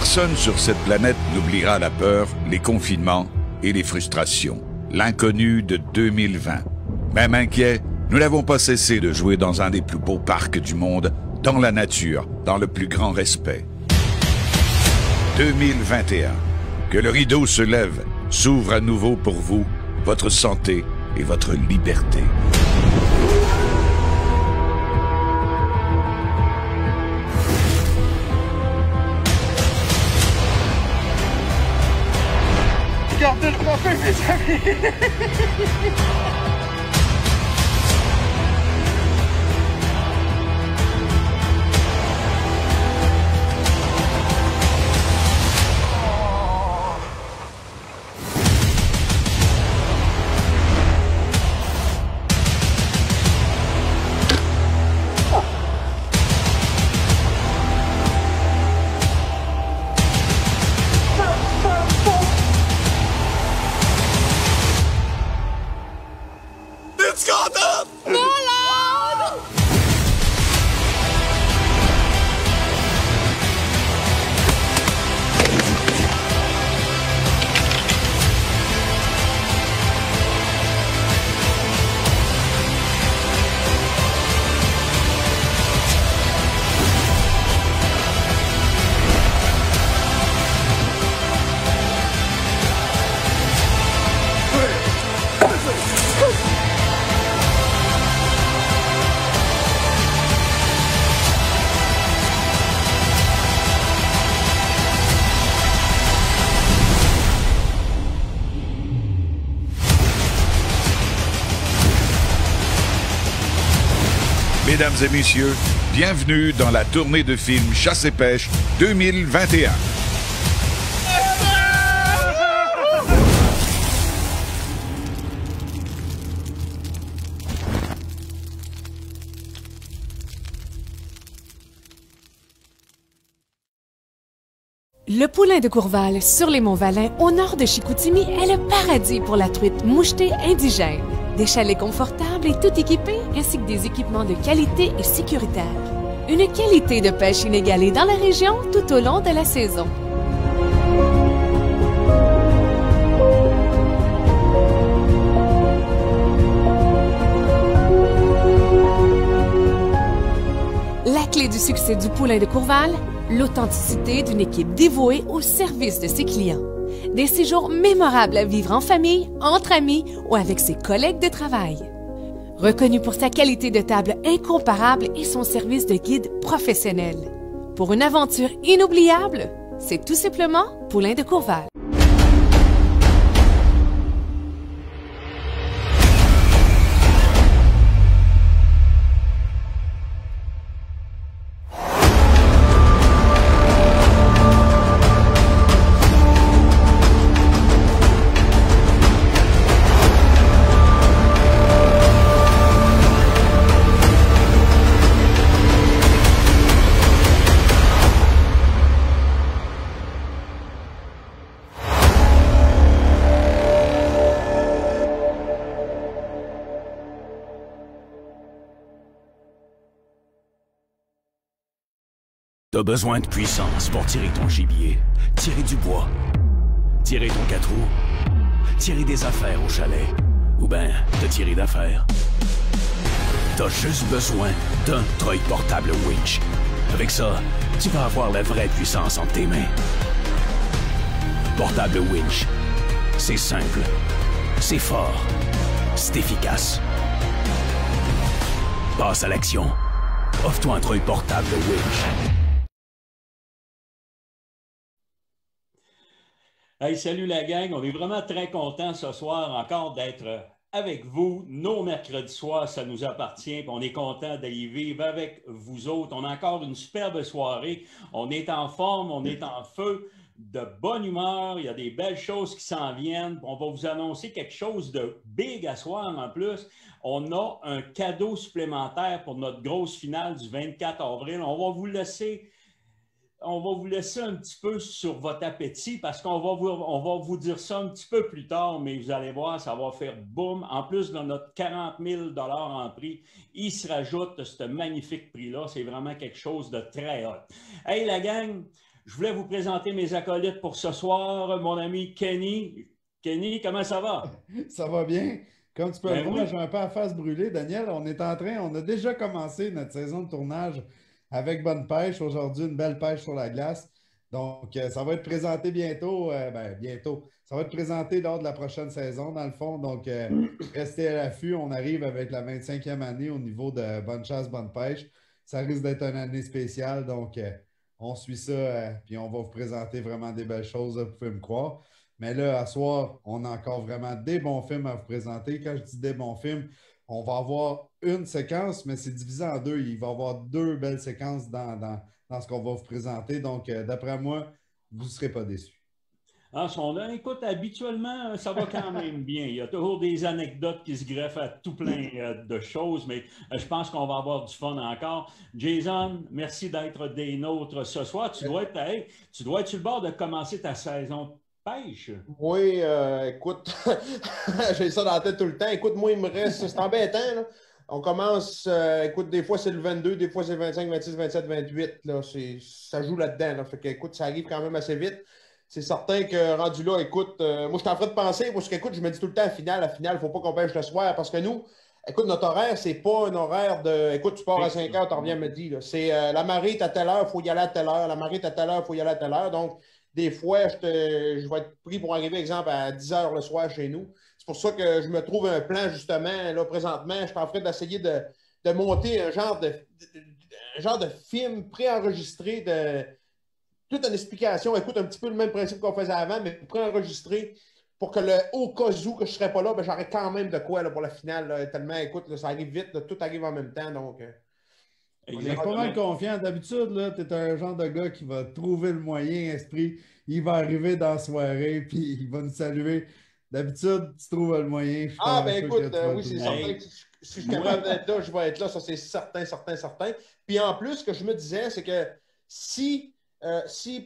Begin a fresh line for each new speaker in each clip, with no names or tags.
Personne sur cette planète n'oubliera la peur, les confinements et les frustrations. L'inconnu de 2020. Même inquiet, nous n'avons pas cessé de jouer dans un des plus beaux parcs du monde, dans la nature, dans le plus grand respect. 2021. Que le rideau se lève, s'ouvre à nouveau pour vous, votre santé et votre liberté.
Gardez le trophée, mes amis!
Mesdames et messieurs, bienvenue dans la tournée de films Chasse et Pêche 2021.
Le poulain de Courval, sur les monts Valin, au nord de Chicoutimi, est le paradis pour la truite mouchetée indigène. Des chalets confortables et tout équipés, ainsi que des équipements de qualité et sécuritaires. Une qualité de pêche inégalée dans la région tout au long de la saison. La clé du succès du poulain de Courval, l'authenticité d'une équipe dévouée au service de ses clients. Des séjours mémorables à vivre en famille, entre amis ou avec ses collègues de travail. Reconnu pour sa qualité de table incomparable et son service de guide professionnel. Pour une aventure inoubliable, c'est tout simplement Poulain de Courval.
T'as besoin de puissance pour tirer ton gibier, tirer du bois, tirer ton 4 roues, tirer des affaires au chalet, ou ben te tirer d'affaires. T'as juste besoin d'un treuil portable winch. Avec ça, tu vas avoir la vraie puissance entre tes mains. Portable winch, c'est simple, c'est fort, c'est efficace. Passe à l'action. Offre-toi un treuil portable winch.
Hey, salut la gang, on est vraiment très contents ce soir encore d'être avec vous. Nos mercredis soirs, ça nous appartient, puis on est content d'y vivre avec vous autres. On a encore une superbe soirée, on est en forme, on est en feu, de bonne humeur, il y a des belles choses qui s'en viennent. On va vous annoncer quelque chose de big à soir en plus. On a un cadeau supplémentaire pour notre grosse finale du 24 avril. On va vous laisser un petit peu sur votre appétit parce qu'on va vous dire ça un petit peu plus tard, mais vous allez voir, ça va faire boum. En plus de notre 40 000 $ en prix, il se rajoute ce magnifique prix-là. C'est vraiment quelque chose de très hot. Hey la gang, Je voulais vous présenter mes acolytes pour ce soir. Mon ami Kenny. Kenny, comment ça va?
Ça va bien. Comme tu peux le voir,
oui.
j'ai un peu la face brûlée, Daniel. On a déjà commencé notre saison de tournage avec Bonne Pêche. Aujourd'hui, une belle pêche sur la glace. Donc, ça va être présenté bientôt. Bientôt. Ça va être présenté lors de la prochaine saison, dans le fond. Donc, restez à l'affût. On arrive avec la 25e année au niveau de Bonne Chasse, Bonne Pêche. Ça risque d'être une année spéciale. Donc, on suit ça, puis on va vous présenter vraiment des belles choses, là, vous pouvez me croire. Mais là, à soir, on a encore vraiment des bons films à vous présenter. Quand je dis des bons films, on va avoir une séquence, mais c'est divisé en deux. Il va y avoir deux belles séquences dans ce qu'on va vous présenter. Donc, d'après moi, vous ne serez pas déçus.
Écoute, habituellement, ça va quand même bien. Il y a toujours des anecdotes qui se greffent à tout plein de choses, mais je pense qu'on va avoir du fun encore. Jason, merci d'être des nôtres ce soir. Tu dois être sur le bord de commencer ta saison de pêche.
Oui, écoute, j'ai ça dans la tête tout le temps. Écoute, moi, il me reste, c'est embêtant, là. On commence, écoute, des fois c'est le 22, des fois c'est le 25, 26, 27, 28. Là, ça joue là-dedans. Là. Fait que, écoute, ça arrive quand même assez vite. C'est certain que rendu là, écoute, moi je suis en train de penser, parce qu'écoute, je me dis tout le temps à la finale, il ne faut pas qu'on pêche le soir, parce que nous, écoute, notre horaire, c'est pas un horaire de, écoute, tu pars à 5 heures, tu reviens à midi. Là. C'est la marée est à telle heure, il faut y aller à telle heure. La marée est à telle heure, il faut y aller à telle heure. Donc, des fois, je vais être pris pour arriver, exemple, à 10 heures le soir chez nous. C'est pour ça que je me trouve un plan, justement, là, présentement. Je suis en train d'essayer de monter un genre de film préenregistré de toute une explication. Écoute, un petit peu le même principe qu'on faisait avant, mais préenregistré pour que au cas où que je ne serais pas là, ben, j'aurais quand même de quoi là, pour la finale. Là, tellement, écoute, là, ça arrive vite, là, tout arrive en même temps. Donc,
on est pas mal confiant. D'habitude, tu es un genre de gars qui va trouver le moyen, esprit. Il va arriver dans la soirée, puis il va nous saluer. D'habitude, tu trouves le moyen.
Écoute, oui, c'est certain que si je suis capable d'être là, je vais être là. Ça, c'est certain. Puis en plus, ce que je me disais, c'est que si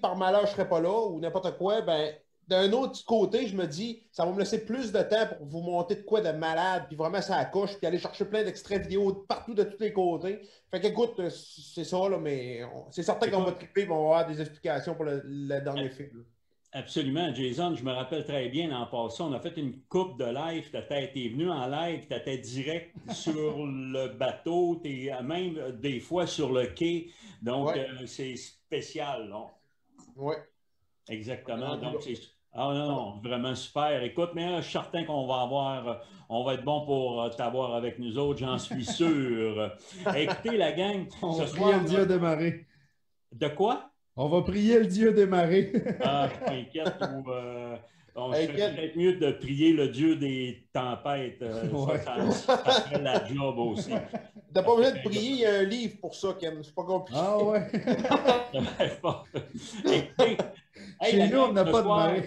par malheur, je ne serais pas là ou n'importe quoi, ben d'un autre côté, je me dis, ça va me laisser plus de temps pour vous monter de quoi de malade, puis vraiment ça accouche, puis aller chercher plein d'extraits vidéo partout de tous les côtés. Fait qu'écoute, c'est ça, là, mais c'est certain qu'on va triper, on va avoir des explications pour le dernier film. Là.
Absolument, Jason, je me rappelle très bien en passant, on a fait une coupe de live, tu es venu en live, tu étais direct sur le bateau, tu es même des fois sur le quai, donc c'est spécial.
Oui.
Exactement, donc c'est... Ah non, vraiment super. Écoute, mais je suis certain qu'on va être bon pour t'avoir avec nous autres, j'en suis sûr. Écoutez, la gang,
on va prier le dieu des marées.
De quoi?
On va prier le dieu des marées.
Ah, je m'inquiète. On serait peut-être mieux de prier le dieu des tempêtes. Ça ferait la job aussi.
T'as pas besoin de prier, il y a un livre pour ça, Ken. C'est pas compliqué.
Ah ouais?
Écoutez,
chez nous, on n'a pas de marée.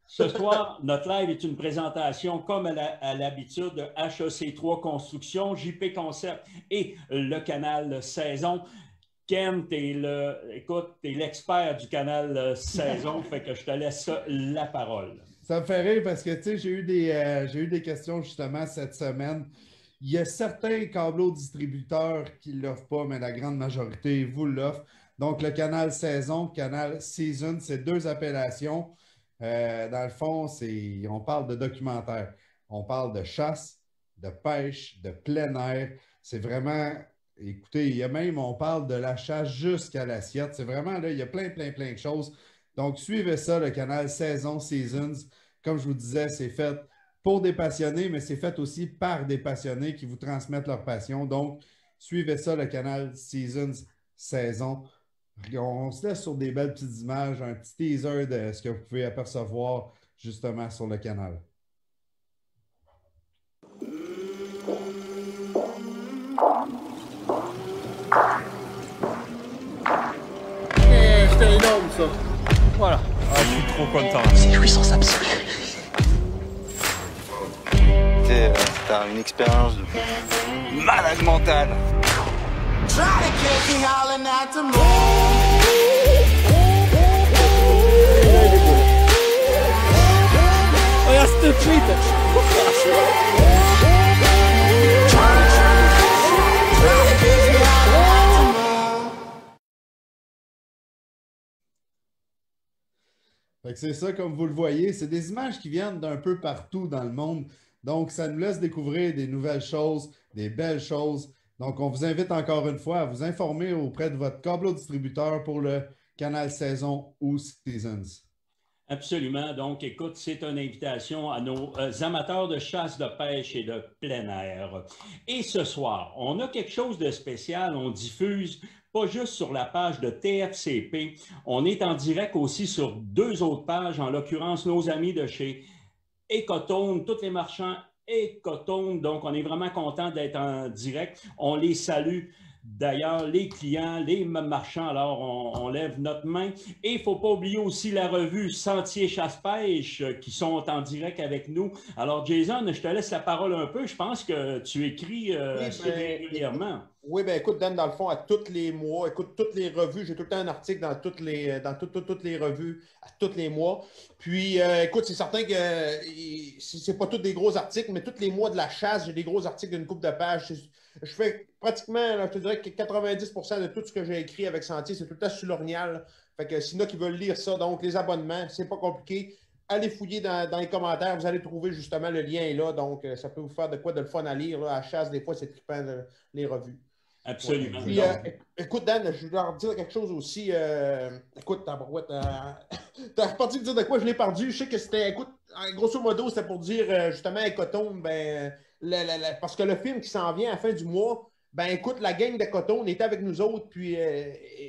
Ce soir, notre live est une présentation, comme à l'habitude, de HEC3 Construction, JP Concept et le canal Saison. Ken, t'es l'expert du canal Saison, fait que je te laisse la parole.
Ça me fait rire parce que, tu sais, j'ai eu des questions justement cette semaine. Il y a certains câbleaux distributeurs qui ne l'offrent pas, mais la grande majorité vous l'offrent. Donc, le canal Saison, canal Season, c'est deux appellations. Dans le fond, on parle de documentaire. On parle de chasse, de pêche, de plein air. C'est vraiment... Écoutez, on parle de la chasse jusqu'à l'assiette. C'est vraiment, là, il y a plein de choses. Donc, suivez ça, le canal Saison, Seasons. Comme je vous disais, c'est fait pour des passionnés, mais c'est fait aussi par des passionnés qui vous transmettent leur passion. Donc, suivez ça, le canal Seasons, Saison. On se laisse sur des belles petites images, un petit teaser de ce que vous pouvez apercevoir justement sur le canal.
C'était énorme ça.
Voilà. Ah, je suis trop content.
C'est jouissance absolue. C'était une expérience de malade mentale.
Regarde cette truite.
Fait que c'est ça, comme vous le voyez, c'est des images qui viennent d'un peu partout dans le monde. Donc, ça nous laisse découvrir des nouvelles choses, des belles choses. Donc, on vous invite encore une fois à vous informer auprès de votre câbleau distributeur pour le canal saison ou Seasons.
Absolument. Donc, écoute, c'est une invitation à nos amateurs de chasse, de pêche et de plein air. Et ce soir, on a quelque chose de spécial. On diffuse pas juste sur la page de TFCP. On est en direct aussi sur 2 autres pages, en l'occurrence nos amis de chez Ecotone, tous les marchands Ecotone. Donc, on est vraiment content d'être en direct. On les salue. D'ailleurs, les clients, les marchands, alors on lève notre main. Et il ne faut pas oublier aussi la revue Sentier Chasse-Pêche qui sont en direct avec nous. Alors, Jason, je te laisse la parole un peu. Je pense que tu écris assez régulièrement.
Oui, bien écoute, Dan, dans le fond, à tous les mois, écoute, toutes les revues, j'ai tout le temps un article dans toutes les revues, à tous les mois. Puis, écoute, c'est certain que c'est pas tous des gros articles, mais tous les mois de la chasse, j'ai des gros articles d'une couple de pages. Je fais pratiquement, là, je te dirais que 90% de tout ce que j'ai écrit avec Sentier, c'est tout le temps sur l'Orignal. Fait que s'il y en a qui veulent lire ça, donc les abonnements, c'est pas compliqué. Allez fouiller dans les commentaires, vous allez trouver justement le lien est là. Donc, ça peut vous faire de quoi de le fun à lire. Là. À la chasse, des fois, c'est trippant les revues.
Absolument.
Puis, écoute, Dan, je vais leur dire quelque chose aussi. Écoute, t'as reparti de dire de quoi je l'ai perdu. Je sais que c'était, écoute, grosso modo, c'était pour dire justement Ecotone, parce que le film qui s'en vient à la fin du mois, ben écoute, la gang d'Ecotone était avec nous autres, puis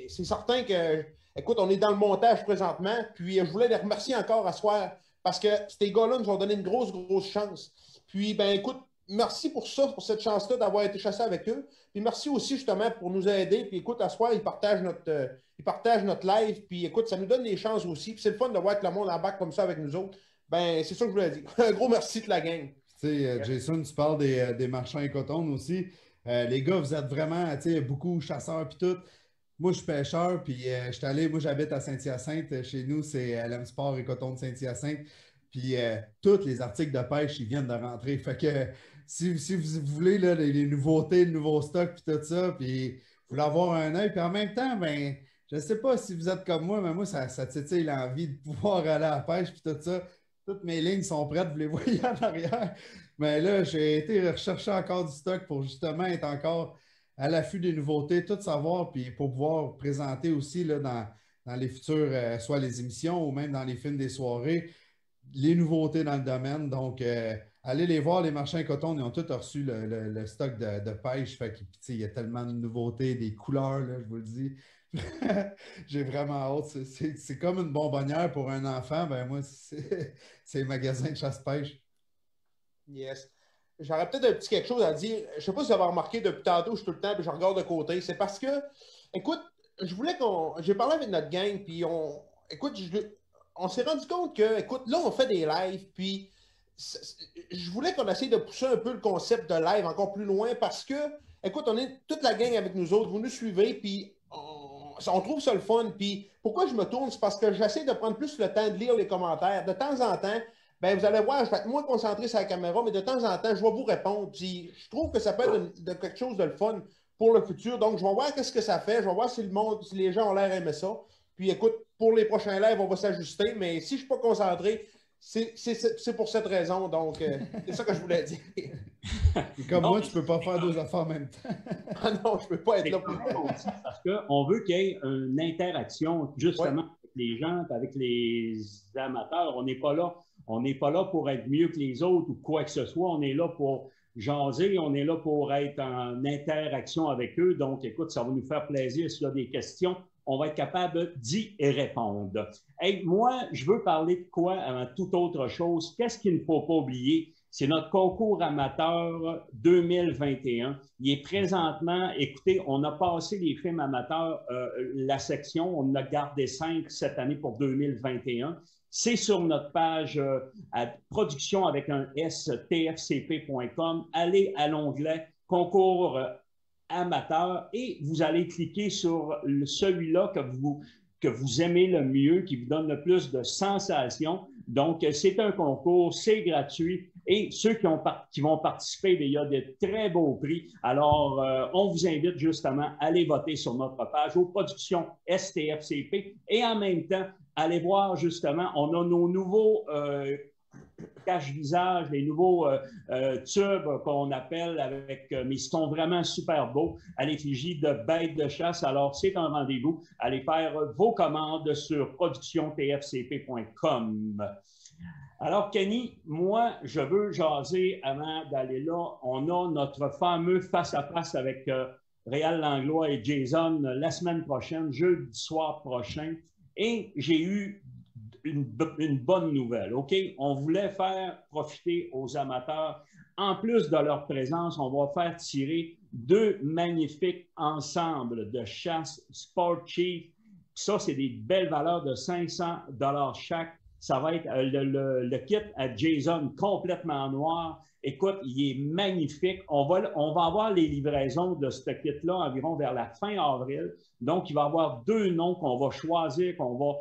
c'est certain que, écoute, on est dans le montage présentement, puis je voulais les remercier encore à soir, parce que ces gars-là nous ont donné une grosse chance. Puis, ben écoute, merci pour ça, pour cette chance-là d'avoir été chassé avec eux. Puis merci aussi justement pour nous aider. Puis écoute, à soir, ils partagent notre live. Puis écoute, ça nous donne des chances aussi. Puis c'est le fun de voir que le monde embarque comme ça avec nous autres. Ben, c'est ça que je voulais dire. Un gros merci de la gang.
Tu sais, Jason, tu parles des marchands Ecotone aussi. Les gars, vous êtes vraiment, tu sais, beaucoup chasseurs puis tout. Moi, je suis pêcheur, puis moi, j'habite à Saint-Hyacinthe. Chez nous, c'est LM Sport Ecotone Saint-Hyacinthe. Puis tous les articles de pêche, ils viennent de rentrer. Fait que si vous voulez là, les nouveautés, le nouveau stock, puis tout ça, puis vous voulez avoir un œil, puis en même temps, ben, je ne sais pas si vous êtes comme moi, mais moi, ça titille l'envie de pouvoir aller à la pêche, puis tout ça. Toutes mes lignes sont prêtes, vous les voyez en arrière. Mais là, j'ai été rechercher encore du stock pour justement être encore à l'affût des nouveautés, tout savoir, puis pour pouvoir présenter aussi là, dans les futures, soit les émissions ou même dans les films des soirées, les nouveautés dans le domaine. Donc, allez les voir, les marchands Ecotone, ils ont tous reçu le stock de pêche. Fait que, il y a tellement de nouveautés, des couleurs, là, je vous le dis. J'ai vraiment hâte. C'est comme une bonbonnière pour un enfant. Ben moi, c'est un magasin de chasse-pêche.
Yes. J'aurais peut-être un petit quelque chose à dire. Je ne sais pas si vous avez remarqué depuis tantôt, je suis tout le temps, puis je regarde de côté. C'est parce que, écoute, j'ai parlé avec notre gang, puis on s'est rendu compte que, écoute, là, on fait des lives, puis je voulais qu'on essaye de pousser un peu le concept de live encore plus loin parce que, écoute, on est toute la gang avec nous autres, vous nous suivez, puis on trouve ça le fun. Puis pourquoi je me tourne, c'est parce que j'essaie de prendre plus le temps de lire les commentaires. De temps en temps, ben, vous allez voir, je vais être moins concentré sur la caméra, mais de temps en temps, je vais vous répondre. Puis je trouve que ça peut être quelque chose de le fun pour le futur. Donc, je vais voir qu'est-ce que ça fait. Je vais voir si les gens ont l'air d'aimer ça. Puis écoute, pour les prochains lives, on va s'ajuster. Mais si je ne suis pas concentré, c'est pour cette raison. Donc, c'est ça que je voulais dire.
Comme moi, tu ne peux pas faire 2 affaires en même temps.
Ah non, je ne peux pas être là pour
aussi parce qu'on veut qu'il y ait une interaction justement avec les gens, avec les amateurs. On n'est pas là. On n'est pas là pour être mieux que les autres ou quoi que ce soit. On est là pour jaser. On est là pour être en interaction avec eux. Donc, écoute, ça va nous faire plaisir s'il y a des questions. On va être capable d'y répondre. Hey, moi, je veux parler de quoi avant toute autre chose? Qu'est-ce qu'il ne faut pas oublier? C'est notre concours amateur 2021. Il est présentement, écoutez, on a passé les films amateurs, la section, on en a gardé 5 cette année pour 2021. C'est sur notre page à production avec un S, tfcp.com. Allez à l'onglet concours amateur et vous allez cliquer sur celui-là que vous aimez le mieux, qui vous donne le plus de sensations. Donc, c'est un concours, c'est gratuit et ceux qui vont participer, il y a de très beaux prix. Alors, on vous invite justement à aller voter sur notre page aux productions STFCP et en même temps, allez voir justement, on a nos nouveaux cache-visage, les nouveaux tubes qu'on appelle avec, mais ils sont vraiment super beaux, à l'effigie de bêtes de chasse. Alors, c'est un rendez-vous. Allez faire vos commandes sur productiontfcp.com. Alors, Kenny, moi, je veux jaser avant d'aller là. On a notre fameux face-à-face avec Réal Langlois et Jason la semaine prochaine, jeudi soir prochain. Et j'ai eu une bonne nouvelle, OK? On voulait faire profiter aux amateurs, en plus de leur présence, on va faire tirer 2 magnifiques ensembles de chasse Sport Chief. Ça, c'est des belles valeurs de 500 $ chaque. Ça va être le kit à Jason complètement noir. Écoute, il est magnifique. On va avoir les livraisons de ce kit-là environ vers la fin avril. Donc, il va y avoir 2 noms qu'on va choisir, qu'on va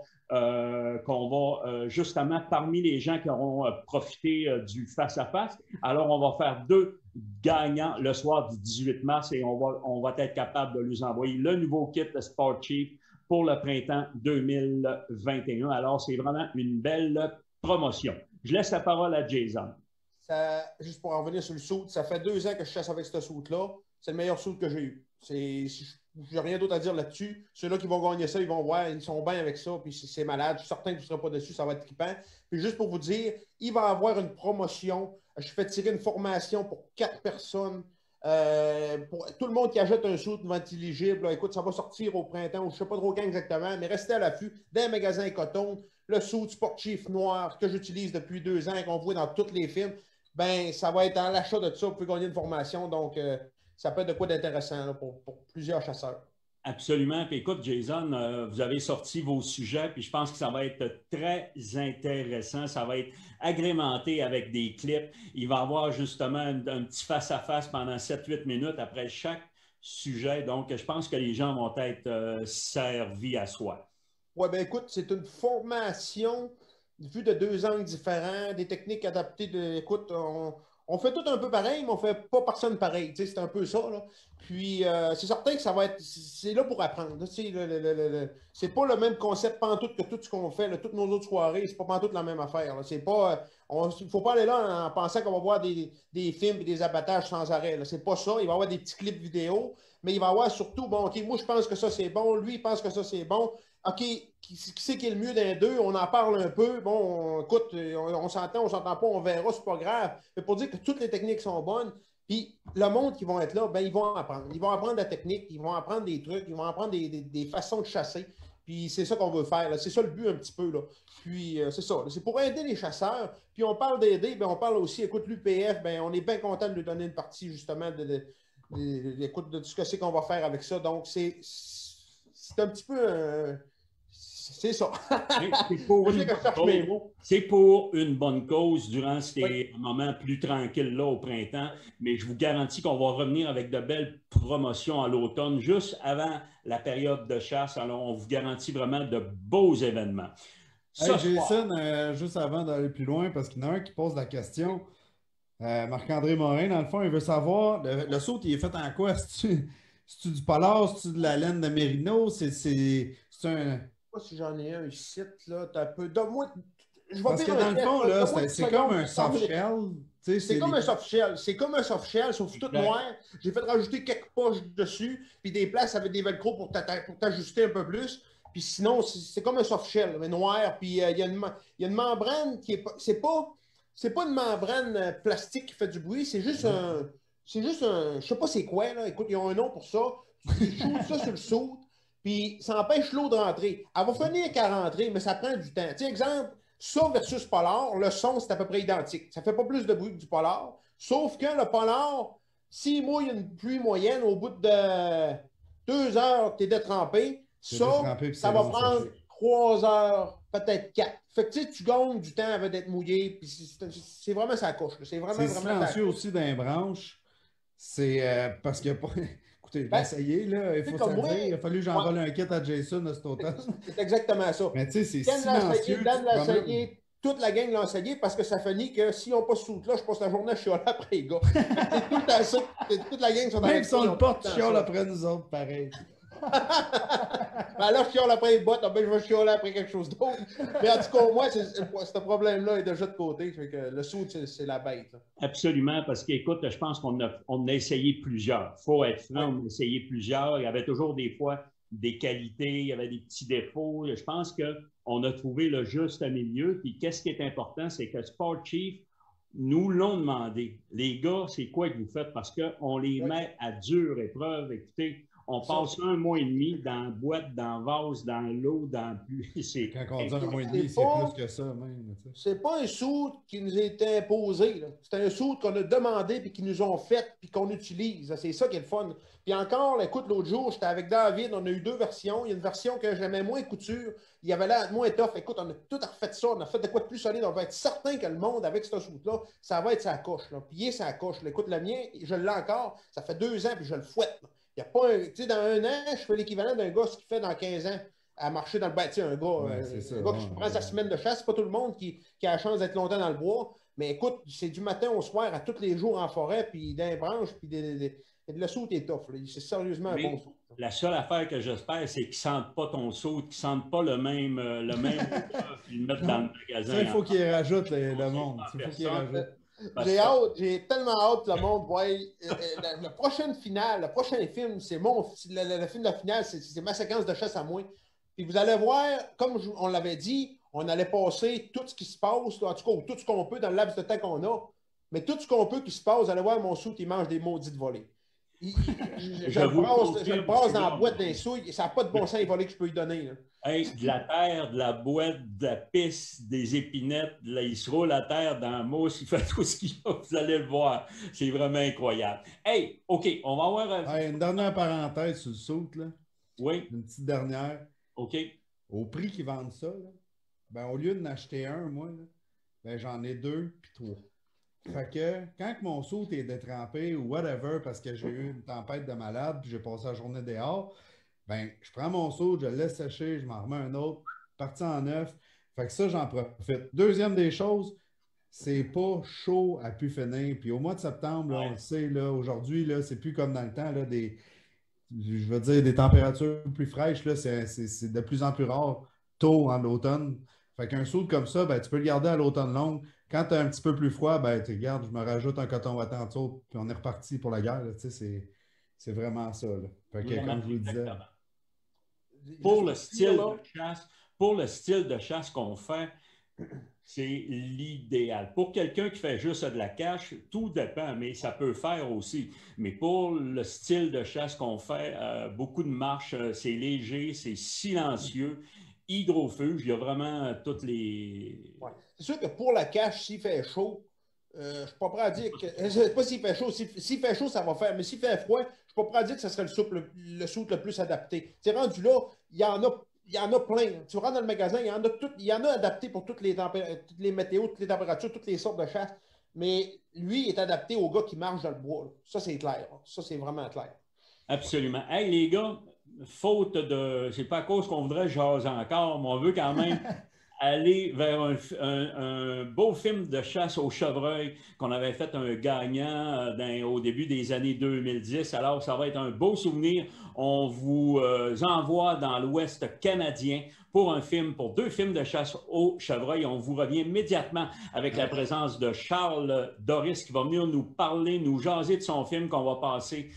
justement, parmi les gens qui auront profité du face-à-face. Alors, on va faire 2 gagnants le soir du 18 mars et on va être capable de leur envoyer le nouveau kit de Sport Chief pour le printemps 2021. Alors, c'est vraiment une belle promotion. Je laisse la parole à Jason.
Juste pour en revenir sur le suit, ça fait 2 ans que je chasse avec ce suit-là. C'est le meilleur suit que j'ai eu. Je n'ai rien d'autre à dire là-dessus. Ceux-là qui vont gagner ça, ils vont voir, ils sont bien avec ça, puis c'est malade. Je suis certain que vous ne serez pas dessus, ça va être trippant. Puis juste pour vous dire, il va y avoir une promotion. Je fais tirer une formation pour 4 personnes. Pour tout le monde qui achète un suit va être éligible. Là, écoute, ça va sortir au printemps, je ne sais pas trop quand exactement, mais restez à l'affût. Dans les magasins coton, le suit Sport Chief noir que j'utilise depuis 2 ans et qu'on voit dans tous les films, ben ça va être à l'achat de ça. Vous pouvez gagner une formation. Donc, ça peut être de quoi d'intéressant là, pour plusieurs chasseurs.
Absolument. Puis écoute, Jason, vous avez sorti vos sujets, puis je pense que ça va être très intéressant. Ça va être agrémenté avec des clips. Il va y avoir justement un petit face-à-face pendant 7-8 minutes après chaque sujet. Donc, je pense que les gens vont être servis à soi.
Oui, bien écoute, c'est une formation vue de 2 angles différents, des techniques adaptées. Écoute, on fait tout un peu pareil, mais on ne fait pas personne pareil. C'est un peu ça. Là. Puis, c'est certain que ça va être... C'est là pour apprendre. C'est pas le même concept pantoute que tout ce qu'on fait. Là, toutes nos autres soirées, c'est pas pantoute la même affaire. Il ne faut pas aller là en pensant qu'on va voir des films et des abattages sans arrêt. C'est pas ça. Il va y avoir des petits clips vidéo, mais il va y avoir surtout, bon, OK, moi, je pense que ça, c'est bon. Lui, il pense que ça, c'est bon. OK, qui c'est qui est le mieux d'un deux? On en parle un peu. Bon, écoute, on s'entend, on s'entend pas, on verra, c'est pas grave. Mais pour dire que toutes les techniques sont bonnes, puis le monde qui vont être là, ben ils vont apprendre. Ils vont apprendre la technique, ils vont apprendre des trucs, ils vont apprendre des façons de chasser. Puis c'est ça qu'on veut faire. C'est ça le but un petit peu. Là. Puis c'est ça. C'est pour aider les chasseurs. Puis on parle d'aider, ben on parle aussi, écoute, l'UPF, ben on est bien content de lui donner une partie justement écoute, de ce que c'est qu'on va faire avec ça. Donc c'est un petit peu... C'est ça.
C'est pour une bonne cause durant ces moments plus tranquilles là au printemps, mais je vous garantis qu'on va revenir avec de belles promotions à l'automne, juste avant la période de chasse. Alors, on vous garantit vraiment de beaux événements.
Hey, Jason, juste avant d'aller plus loin, parce qu'il y en a un qui pose la question, Marc-André Morin, dans le fond, il veut savoir, le saut, il est fait en quoi? C'est-tu du polar? C'est-tu de la laine de mérino? C'est un...
Si j'en ai un ici, là, t'as un peu.
Parce que dans le fond, là, c'est comme un soft shell.
C'est comme un soft shell. C'est comme un soft shell, sauf tout noir. J'ai fait rajouter quelques poches dessus, puis des places avec des velcro pour t'ajuster un peu plus. Puis sinon, c'est comme un soft shell, mais noir. Puis il y a une membrane qui est pas. C'est pas une membrane plastique qui fait du bruit, c'est juste un. C'est juste un. Je sais pas c'est quoi, là. Écoute, ils ont un nom pour ça. Tu shoots ça sur le saut. Puis ça empêche l'eau de rentrer. Elle va finir qu'à rentrer, mais ça prend du temps. Tu sais, exemple, ça versus polar, le son, c'est à peu près identique. Ça ne fait pas plus de bruit que du polar. Sauf que le polar, s'il mouille une pluie moyenne, au bout de 2 heures, tu es détrempé. Ça va prendre 3 heures, peut-être 4. Fait que tu sais, tu gagnes du temps avant d'être mouillé. Puis c'est vraiment ça couche. C'est vraiment
silencieux aussi dans les branches. C'est parce qu'il n'y a pas... Écoutez, j'ai essayé, là, il faut se dire. Il a fallu que j'envole un kit à Jason cet automne.
C'est exactement ça.
Mais tu sais, c'est silencieux.
Dan l'a essayé, toute la gang l'a essayé parce que ça finit que s'ils n'ont pas ce soute-là, je passe la journée à chialer après les gars. C'est tout à ça. Toute la gang sont dans
même si on le porte, chiale après nous autres, pareil.
Ben là, je chiale après les bottes, ben, je vais chialer après quelque chose d'autre. Mais en tout cas, moi, ce problème-là est déjà de côté. Fait que le saut, c'est la bête. Là.
Absolument, parce qu'écoute, je pense qu'on a essayé plusieurs. Il faut être franc, on a essayé plusieurs. Il y avait toujours des fois des qualités, il y avait des petits défauts. Je pense qu'on a trouvé le juste milieu. Puis qu'est-ce qui est important, c'est que Sport Chief nous l'ont demandé. Les gars, c'est quoi que vous faites? Parce qu'on les met à dure épreuve. Écoutez, on passe 1 mois et demi dans la boîte, dans le vase, dans l'eau, dans le pluie.
Quand on dit 1 mois et demi, c'est plus que ça même.
C'est pas un saut qui nous a été imposé. C'est un saut qu'on a demandé puis qu'ils nous ont fait puis qu'on utilise. C'est ça qui est le fun. Puis encore, écoute, l'autre jour, j'étais avec David, on a eu 2 versions. Il y a une version que j'aimais moins couture. Il y avait l'air moins tough. Écoute, on a tout refait ça. On a fait de quoi de plus solide. On va être certain que le monde, avec ce saut-là, ça va être sa coche. Là. Puis il est sa coche. Là. Écoute, le mien, je l'ai encore. Ça fait 2 ans puis je le fouette. Là. Il n'y a pas un. Tu sais, dans 1 an, je fais l'équivalent d'un gars ce qu'il fait dans 15 ans à marcher dans le bois. Tu sais, un gars, qui prend sa semaine de chasse. C'est pas tout le monde qui a la chance d'être longtemps dans le bois. Mais écoute, c'est du matin au soir, à tous les jours en forêt, puis dans les branches, puis le saut est tough. C'est sérieusement un bon saut.
La seule affaire que j'espère, c'est qu'ils ne sentent pas ton saut, qu'ils ne sentent pas le même qu'ils le mettent dans le magasin.
Ça, il faut qu'ils rajoutent le monde. Il faut qu'ils rajoutent.
J'ai tellement hâte que le monde voie. La prochaine finale, le prochain film, c'est le film de la finale, c'est ma séquence de chasse à moi. Puis vous allez voir, comme on l'avait dit, on allait passer tout ce qui se passe, en tout cas, tout ce qu'on peut dans le laps de temps qu'on a. Mais tout ce qu'on peut qui se passe, vous allez voir, mon saut, il mange des maudites volées. Je le brasse dans la boîte d'un souille. Ça n'a pas de bon sens les volets que je peux lui donner. Là.
Hey, de la terre, de la boîte, de la pisse, des épinettes, là, il se roule à terre dans la mousse, il fait tout ce qu'il a, vous allez le voir. C'est vraiment incroyable. Hey, OK, on va avoir...
Une dernière parenthèse sur le saut, là.
Oui.
Une petite dernière.
OK.
Au prix qu'ils vendent ça, là, ben, au lieu d'en acheter un, moi, là, ben, j'en ai 2 puis 3. Fait que quand mon saut est détrempé ou whatever, parce que j'ai eu une tempête de malade puis j'ai passé la journée dehors, ben je prends mon saut, je le laisse sécher, je m'en remets un autre, parti en neuf. Fait que ça, j'en profite. Deuxième des choses, c'est pas chaud à pu finir. Puis au mois de septembre, là, on le sait, là, aujourd'hui, là, c'est plus comme dans le temps, là, des températures plus fraîches, là, c'est de plus en plus rare tôt en automne. Fait qu'un saut comme ça, ben, tu peux le garder à l'automne longue. Quand tu es un petit peu plus froid, ben, tu regardes, je me rajoute un coton watté en dessous, puis on est reparti pour la guerre. C'est vraiment ça. Là. Fait que, comme je vous le disais.
Pour le style de chasse qu'on fait, c'est l'idéal. Pour quelqu'un qui fait juste de la cache, tout dépend, mais ça peut faire aussi. Mais pour le style de chasse qu'on fait, beaucoup de marches, c'est léger, c'est silencieux. Hydrofuge, il y a vraiment toutes les...
Ouais. C'est sûr que pour la cache, s'il fait chaud, je ne suis pas prêt à dire que... Je ne sais pas s'il fait chaud. S'il fait chaud, ça va faire. Mais s'il fait froid, je ne suis pas prêt à dire que ce serait le saut le plus adapté. Tu sais, rendu là, il y en a plein. Tu rentres dans le magasin, il y en a adapté pour toutes les météos, toutes les températures, toutes les sortes de chasse. Mais lui, il est adapté aux gars qui marchent dans le bois. Là. Ça, c'est clair. Ça, c'est vraiment clair.
Absolument. Hey, les gars, faute de... C'est pas à cause qu'on voudrait jaser encore, mais on veut quand même aller vers un beau film de chasse au chevreuil qu'on avait fait un gagnant au début des années 2010. Alors, ça va être un beau souvenir. On vous envoie dans l'Ouest canadien pour 2 films de chasse au chevreuil. On vous revient immédiatement avec la présence de Charles Doris qui va venir nous parler, nous jaser de son film qu'on va passer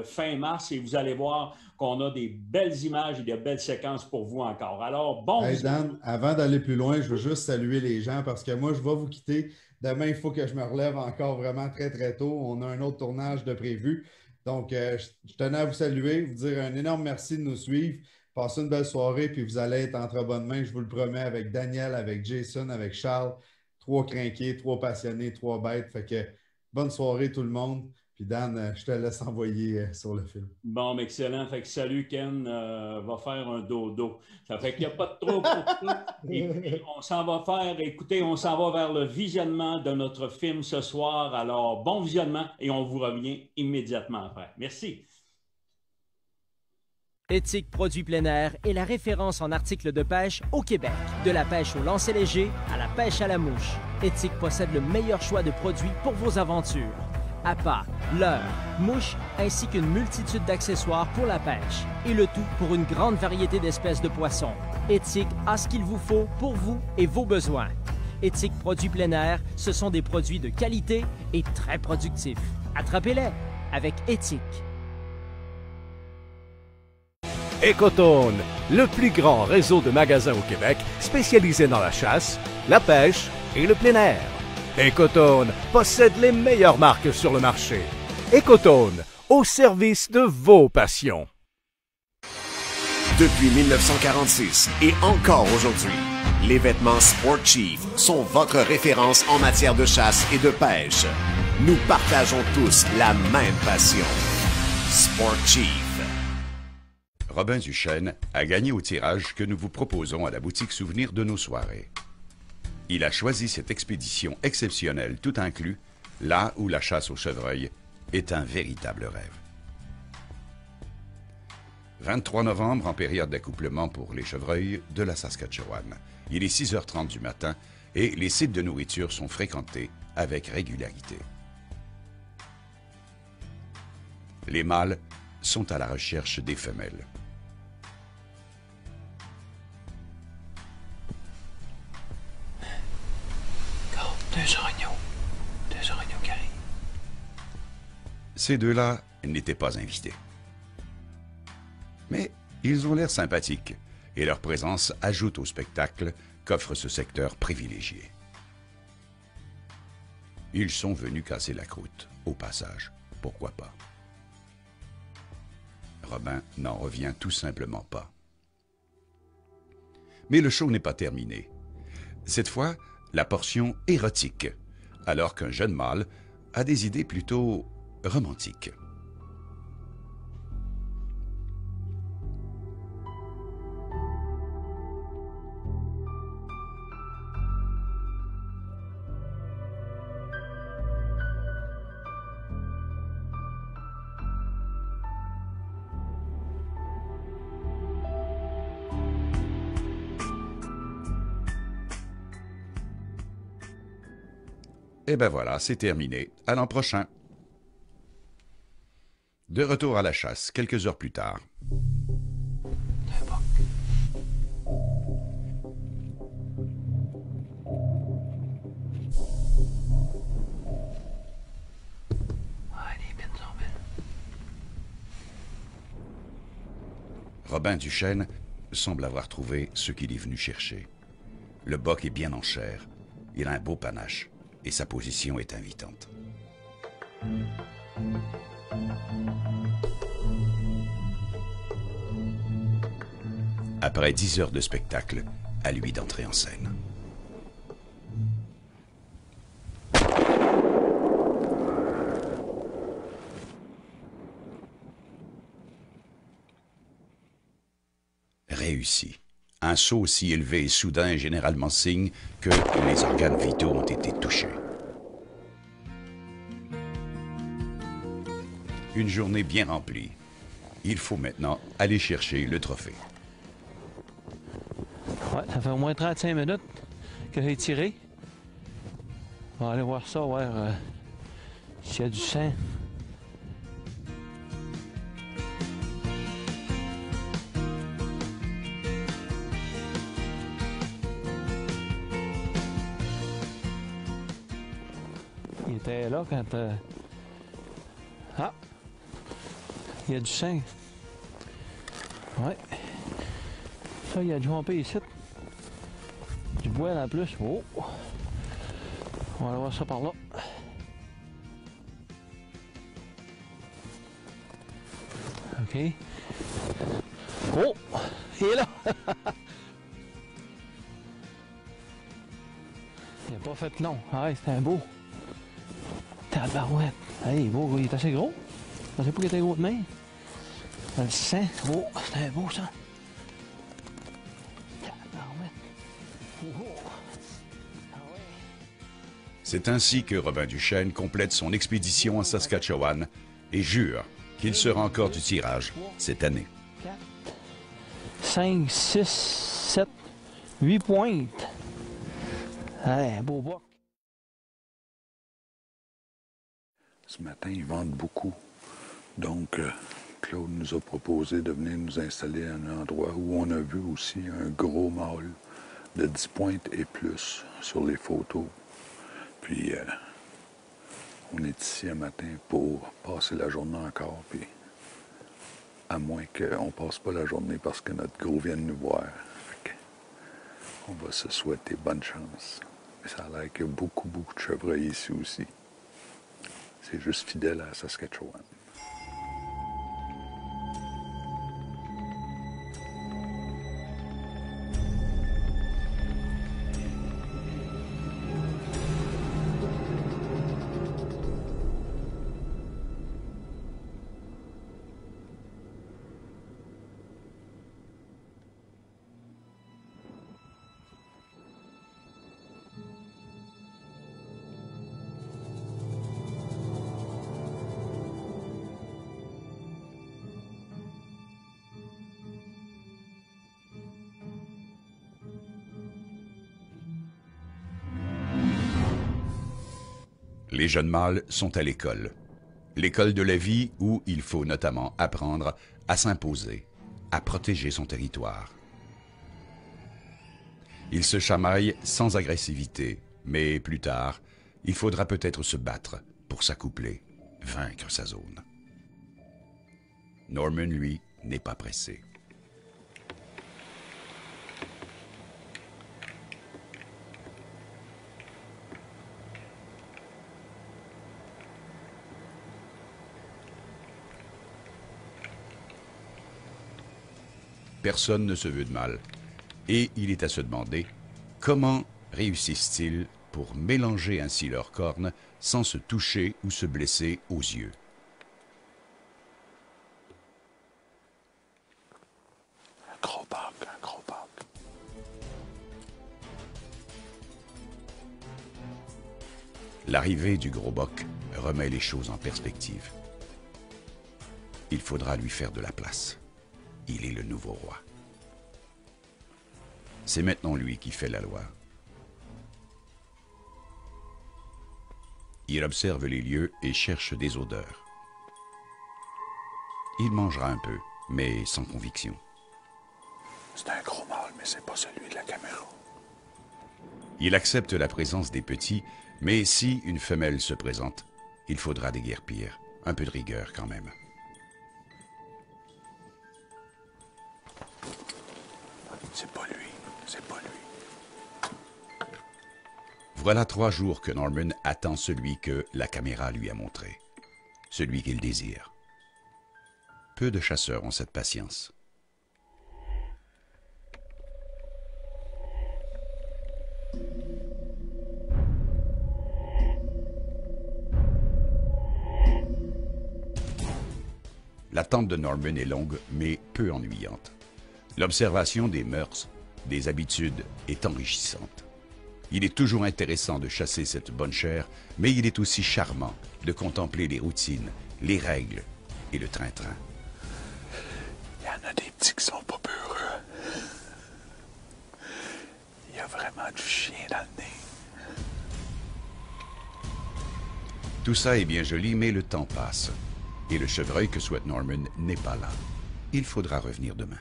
fin mars. Et vous allez voir qu'on a des belles images et des belles séquences pour vous encore. Alors, bon...
Hey Dan, avant d'aller plus loin, je veux juste saluer les gens parce que moi, je vais vous quitter. Demain, il faut que je me relève encore vraiment très, très tôt. On a un autre tournage de prévu. Donc, je tenais à vous saluer, vous dire un énorme merci de nous suivre. Passez une belle soirée, puis vous allez être entre bonnes mains, je vous le promets, avec Daniel, avec Jason, avec Charles. 3 crinqués, 3 passionnés, 3 bêtes. Fait que bonne soirée tout le monde. Puis Dan, je te laisse envoyer sur le film.
Bon, excellent. Fait que salut Ken, va faire un dodo. Ça fait qu'il n'y a pas de trop pour ça. Et puis, on s'en va vers le visionnement de notre film ce soir. Alors, bon visionnement et on vous revient immédiatement après. Merci.
Éthique Produits plein air est la référence en articles de pêche au Québec. De la pêche au lancer léger à la pêche à la mouche. Éthique possède le meilleur choix de produits pour vos aventures. appâts, leurres, mouches, ainsi qu'une multitude d'accessoires pour la pêche. Et le tout pour une grande variété d'espèces de poissons. Éthique a ce qu'il vous faut pour vous et vos besoins. Éthique Produits Plein Air, ce sont des produits de qualité et très productifs. Attrapez-les avec Éthique.
Ecotone, le plus grand réseau de magasins au Québec spécialisé dans la chasse, la pêche et le plein air. Ecotone possède les meilleures marques sur le marché. Ecotone, au service de vos passions.
Depuis 1946 et encore aujourd'hui, les vêtements Sport Chief sont votre référence en matière de chasse et de pêche. Nous partageons tous la même passion. Sport Chief.
Robin Duchesne a gagné au tirage que nous vous proposons à la boutique souvenir de nos soirées. Il a choisi cette expédition exceptionnelle tout inclus, là où la chasse au chevreuil est un véritable rêve. 23 novembre, en période d'accouplement pour les chevreuils de la Saskatchewan. Il est 6h30 du matin et les sites de nourriture sont fréquentés avec régularité. Les mâles sont à la recherche des femelles.
Deux oignons qui arrivent.
Ces deux-là n'étaient pas invités. Mais ils ont l'air sympathiques et leur présence ajoute au spectacle qu'offre ce secteur privilégié. Ils sont venus casser la croûte, au passage. Pourquoi pas? Robin n'en revient tout simplement pas. Mais le show n'est pas terminé. Cette fois, la portion érotique, alors qu'un jeune mâle a des idées plutôt romantiques. Et ben voilà, c'est terminé. À l'an prochain. De retour à la chasse, quelques heures plus tard. Robin Duchesne semble avoir trouvé ce qu'il est venu chercher. Le boc est bien en chair. Il a un beau panache. Et sa position est invitante. Après 10 heures de spectacle, à lui d'entrer en scène. Réussi. Un saut aussi élevé et soudain est généralement signe que les organes vitaux ont été touchés. Une journée bien remplie. Il faut maintenant aller chercher le trophée.
Ouais, ça fait au moins 35 minutes que j'ai tiré. On va aller voir ça, voir s'il y a du sang. Il était là quand... Ah! Il y a du sang. Ouais. Ça, il a jumpé ici. Du bois en plus. Oh! On va aller voir ça par là. OK. Oh! Il est là! Il n'a pas fait long. Ah ouais, c'était un beau. Tabarouette. Hey, beau, il est assez gros. Je sais pas qu'il était gros de main. On le sent. Oh, c'était beau ça. Tabarouette. Oh. Ah ouais.
C'est ainsi que Robin Duchesne complète son expédition en Saskatchewan et jure qu'il sera encore du tirage cette année.
4, 5, 6, 7, 8 pointes. Hey, beau boc.
Ce matin, ils vendent beaucoup. Donc, Claude nous a proposé de venir nous installer à un endroit où on a vu aussi un gros mâle de 10 pointes et plus sur les photos. Puis, on est ici un matin pour passer la journée encore. Puis, à moins qu'on ne passe pas la journée parce que notre gros vienne nous voir. On va se souhaiter bonne chance. Mais ça a l'air qu'il y a beaucoup de chevreuils ici aussi. C'est juste fidèle à Saskatchewan.
Les jeunes mâles sont à l'école. L'école de la vie où il faut notamment apprendre à s'imposer, à protéger son territoire. Ils se chamaillent sans agressivité, mais plus tard, il faudra peut-être se battre pour s'accoupler, vaincre sa zone. Norman, lui, n'est pas pressé. Personne ne se veut de mal. Et il est à se demander comment réussissent-ils pour mélanger ainsi leurs cornes sans se toucher ou se blesser aux yeux.
Un gros bac.
L'arrivée du gros boc remet les choses en perspective. Il faudra lui faire de la place. Il est le nouveau roi. C'est maintenant lui qui fait la loi. Il observe les lieux et cherche des odeurs. Il mangera un peu, mais sans conviction.
C'est un gros mâle, mais c'est pas celui de la caméra.
Il accepte la présence des petits, mais si une femelle se présente, il faudra déguerpir. Un peu de rigueur quand même.
C'est pas lui.
Voilà 3 jours que Norman attend celui que la caméra lui a montré. Celui qu'il désire. Peu de chasseurs ont cette patience. L'attente de Norman est longue, mais peu ennuyante. L'observation des mœurs, des habitudes est enrichissante. Il est toujours intéressant de chasser cette bonne chair, mais il est aussi charmant de contempler les routines, les règles et le train-train.
Il y en a des petits qui sont pas peureux. Il y a vraiment du chien dans le nez.
Tout ça est bien joli, mais le temps passe. Et le chevreuil que souhaite Norman n'est pas là. Il faudra revenir demain.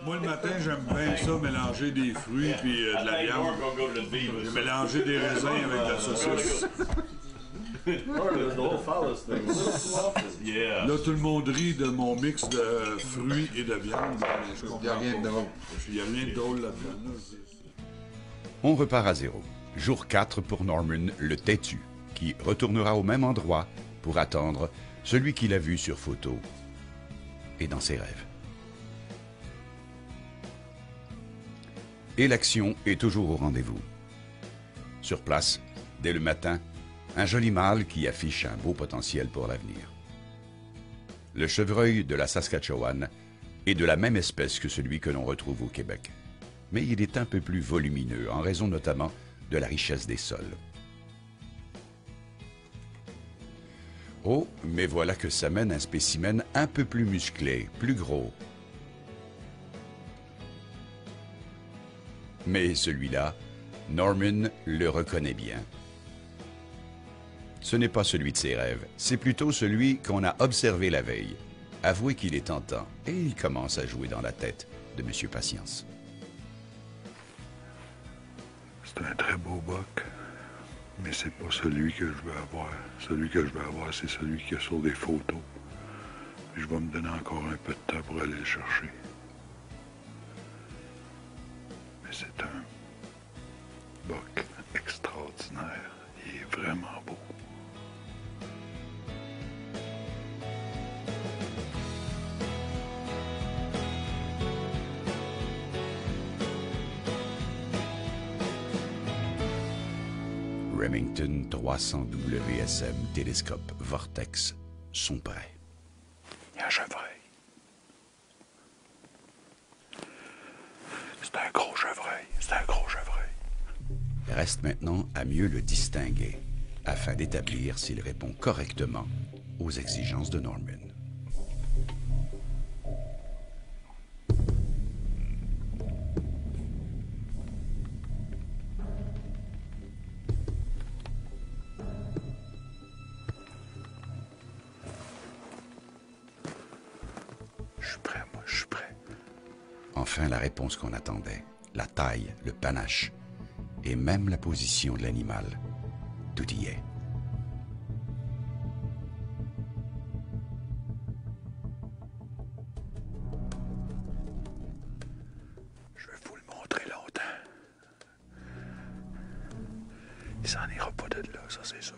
Moi, le matin, j'aime bien ça, mélanger des fruits puis de la viande. J'ai mélangé des raisins avec de la saucisse. Là, tout le monde rit de mon mix de fruits et de viande. Il n'y a rien de drôle. Il n'y a rien de drôle là-dedans.
On repart à zéro. Jour 4 pour Norman le têtu, qui retournera au même endroit pour attendre celui qu'il a vu sur photo et dans ses rêves. Et l'action est toujours au rendez-vous. Sur place, dès le matin, un joli mâle qui affiche un beau potentiel pour l'avenir. Le chevreuil de la Saskatchewan est de la même espèce que celui que l'on retrouve au Québec. Mais il est un peu plus volumineux, en raison notamment de la richesse des sols. Oh, mais voilà que s'amène un spécimen un peu plus musclé, plus gros. Mais celui-là, Norman le reconnaît bien. Ce n'est pas celui de ses rêves, c'est plutôt celui qu'on a observé la veille. Avouez qu'il est tentant, et il commence à jouer dans la tête de M. Patience.
C'est un très beau buck, mais c'est pas celui que je veux avoir. Celui que je veux avoir, c'est celui qui est sur des photos. Je vais me donner encore un peu de temps pour aller le chercher. Mais c'est un buck extraordinaire. Il est vraiment beau.
Remington 300 WSM télescope Vortex sont prêts.
Il y a un chevreuil. C'est un gros chevreuil. C'est un gros chevreuil.
Reste maintenant à mieux le distinguer, afin d'établir s'il répond correctement aux exigences de Norman. Enfin, la réponse qu'on attendait, la taille, le panache et même la position de l'animal. Tout y est.
Je vais vous le montrer longtemps. Il s'en ira pas de là, ça c'est sûr.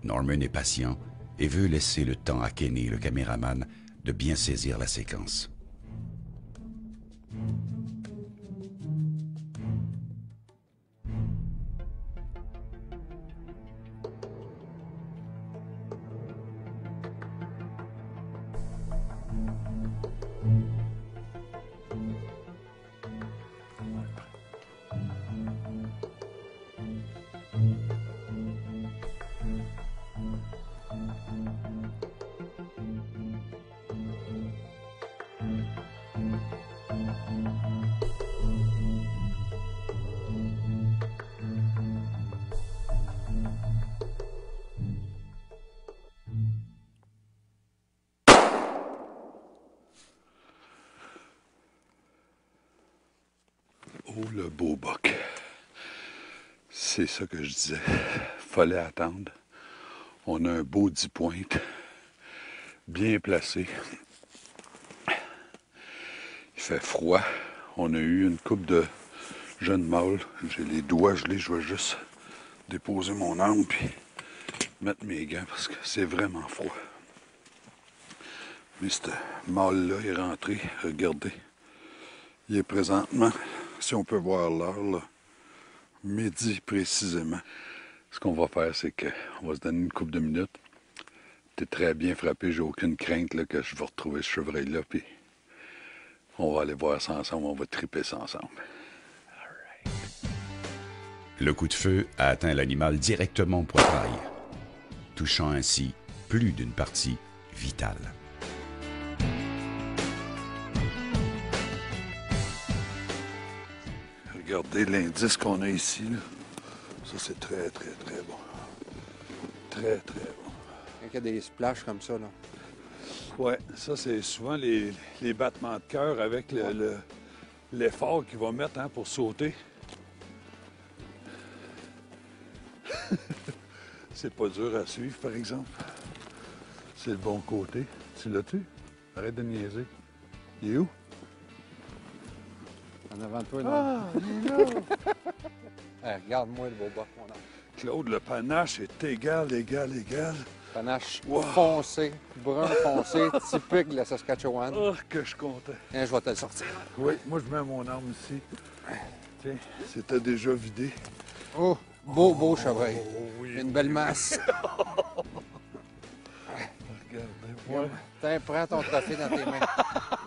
Norman est patient et veut laisser le temps à Kenny, le caméraman, de bien saisir la séquence.
Oh, le beau buck. C'est ça que je disais. Fallait attendre. On a un beau 10 pointes. Bien placé. Il fait froid. On a eu une coupe de jeunes mâles. J'ai les doigts gelés. Je vais juste déposer mon arme puis mettre mes gants parce que c'est vraiment froid. Mais ce mâle-là est rentré. Regardez. Il est présentement, si on peut voir l'heure, là, midi précisément. Ce qu'on va faire, c'est qu'on va se donner une couple de minutes. T'es très bien frappé, j'ai aucune crainte là, que je vais retrouver ce chevreuil-là, puis on va aller voir ça ensemble, on va triper ça ensemble.
Le coup de feu a atteint l'animal directement au poitrail, touchant ainsi plus d'une partie vitale.
Regardez l'indice qu'on a ici, là. Ça, c'est très, très, très bon. Très, très bon.
Il y a des splashes comme ça, là.
Ouais, ça, c'est souvent les battements de cœur avec l'effort qu'il va mettre hein, pour sauter. C'est pas dur à suivre, par exemple. C'est le bon côté. Tu l'as-tu? Arrête de niaiser. Il est où?
En avant de toi, là.
Ah, il est là!
Hey, regarde-moi le beau buck, mon homme.
Claude, le panache est égal.
Panache foncé, brun foncé, typique de la Saskatchewan.
Oh, que je suis content.
Tiens, je vais te le sortir.
Oui, moi, je mets mon arme ici. Tiens, c'était déjà vidé.
Oh, beau chevreuil.
Oui.
Une belle masse.
Regardez-moi.
Tiens, prends ton trophée dans tes mains.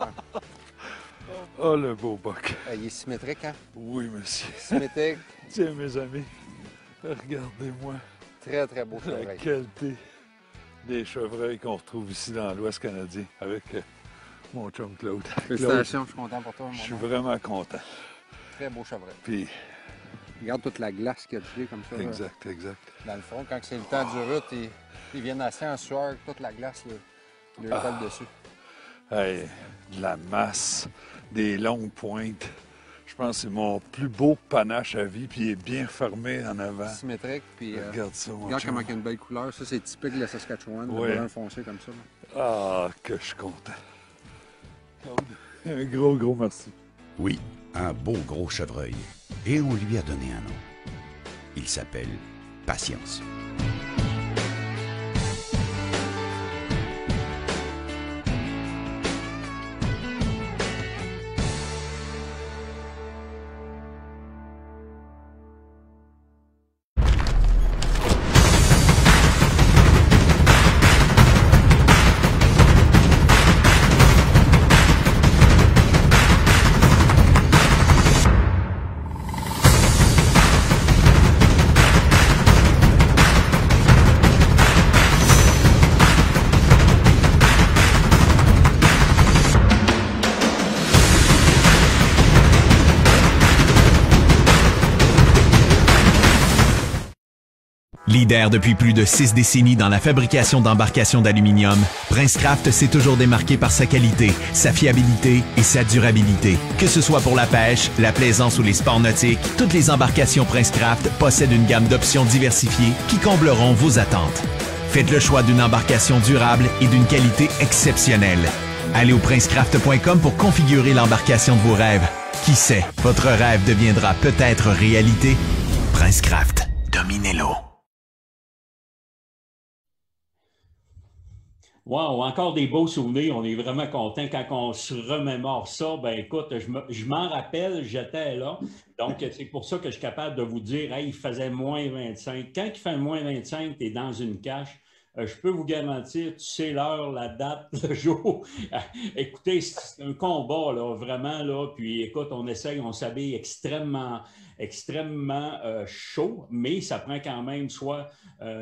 Ouais.
Oh, le beau buck.
Il est symétrique, hein?
Oui, monsieur.
Symétrique.
Tiens, mes amis, regardez-moi.
Très, très beau chevreuil.
La qualité des chevreuils qu'on retrouve ici dans l'Ouest canadien, avec mon chum Claude.
Félicitations, je suis content pour toi.
Je suis vraiment content.
Très beau chevreuil.
Puis,
regarde toute la glace qu'il y a dessus comme ça.
Exact, exact.
Dans le fond, quand c'est le temps du route, ils viennent assez en sueur, toute la glace, il leur colle dessus.
Hey, de la masse, des longues pointes. Je pense que c'est mon plus beau panache à vie, puis il est bien fermé en avant.
Symétrique, puis
regarde ça, mon
regarde
chum.
comment il y a une belle couleur. Ça, c'est typique de la Saskatchewan,
Ouais.
le brun foncé comme ça.
Ah, que je suis content. Un gros merci.
Oui, un beau gros chevreuil. Et on lui a donné un nom. Il s'appelle Patience.
Leader depuis plus de 6 décennies dans la fabrication d'embarcations d'aluminium, Princecraft s'est toujours démarqué par sa qualité, sa fiabilité et sa durabilité. Que ce soit pour la pêche, la plaisance ou les sports nautiques, toutes les embarcations Princecraft possèdent une gamme d'options diversifiées qui combleront vos attentes. Faites le choix d'une embarcation durable et d'une qualité exceptionnelle. Allez au princecraft.com pour configurer l'embarcation de vos rêves. Qui sait, votre rêve deviendra peut-être réalité. Princecraft, dominez-l'eau.
Wow, encore des beaux souvenirs. On est vraiment content quand on se remémore ça. Ben écoute, je m'en rappelle, j'étais là. Donc, c'est pour ça que je suis capable de vous dire, hey, il faisait moins 25. Quand il fait moins 25, tu es dans une cache. Je peux vous garantir, tu sais l'heure, la date, le jour. Écoutez, c'est un combat, là, vraiment. Là. Puis écoute, on essaye, on s'habille extrêmement chaud, mais ça prend quand même soit,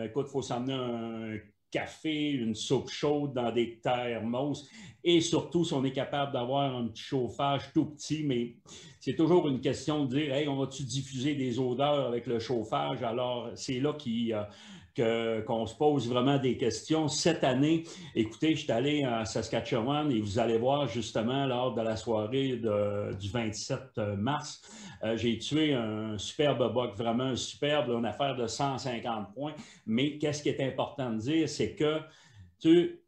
écoute, il faut s'emmener un café, une soupe chaude dans des thermos et surtout si on est capable d'avoir un petit chauffage tout petit, mais c'est toujours une question de dire, hey, on va-tu diffuser des odeurs avec le chauffage? Alors, c'est là qu'on se pose vraiment des questions. Cette année, écoutez, je suis allé à Saskatchewan et vous allez voir justement lors de la soirée du 27 mars, j'ai tué un superbe buck, vraiment un superbe, une affaire de 150 points. Mais qu'est-ce qui est important de dire, c'est que tu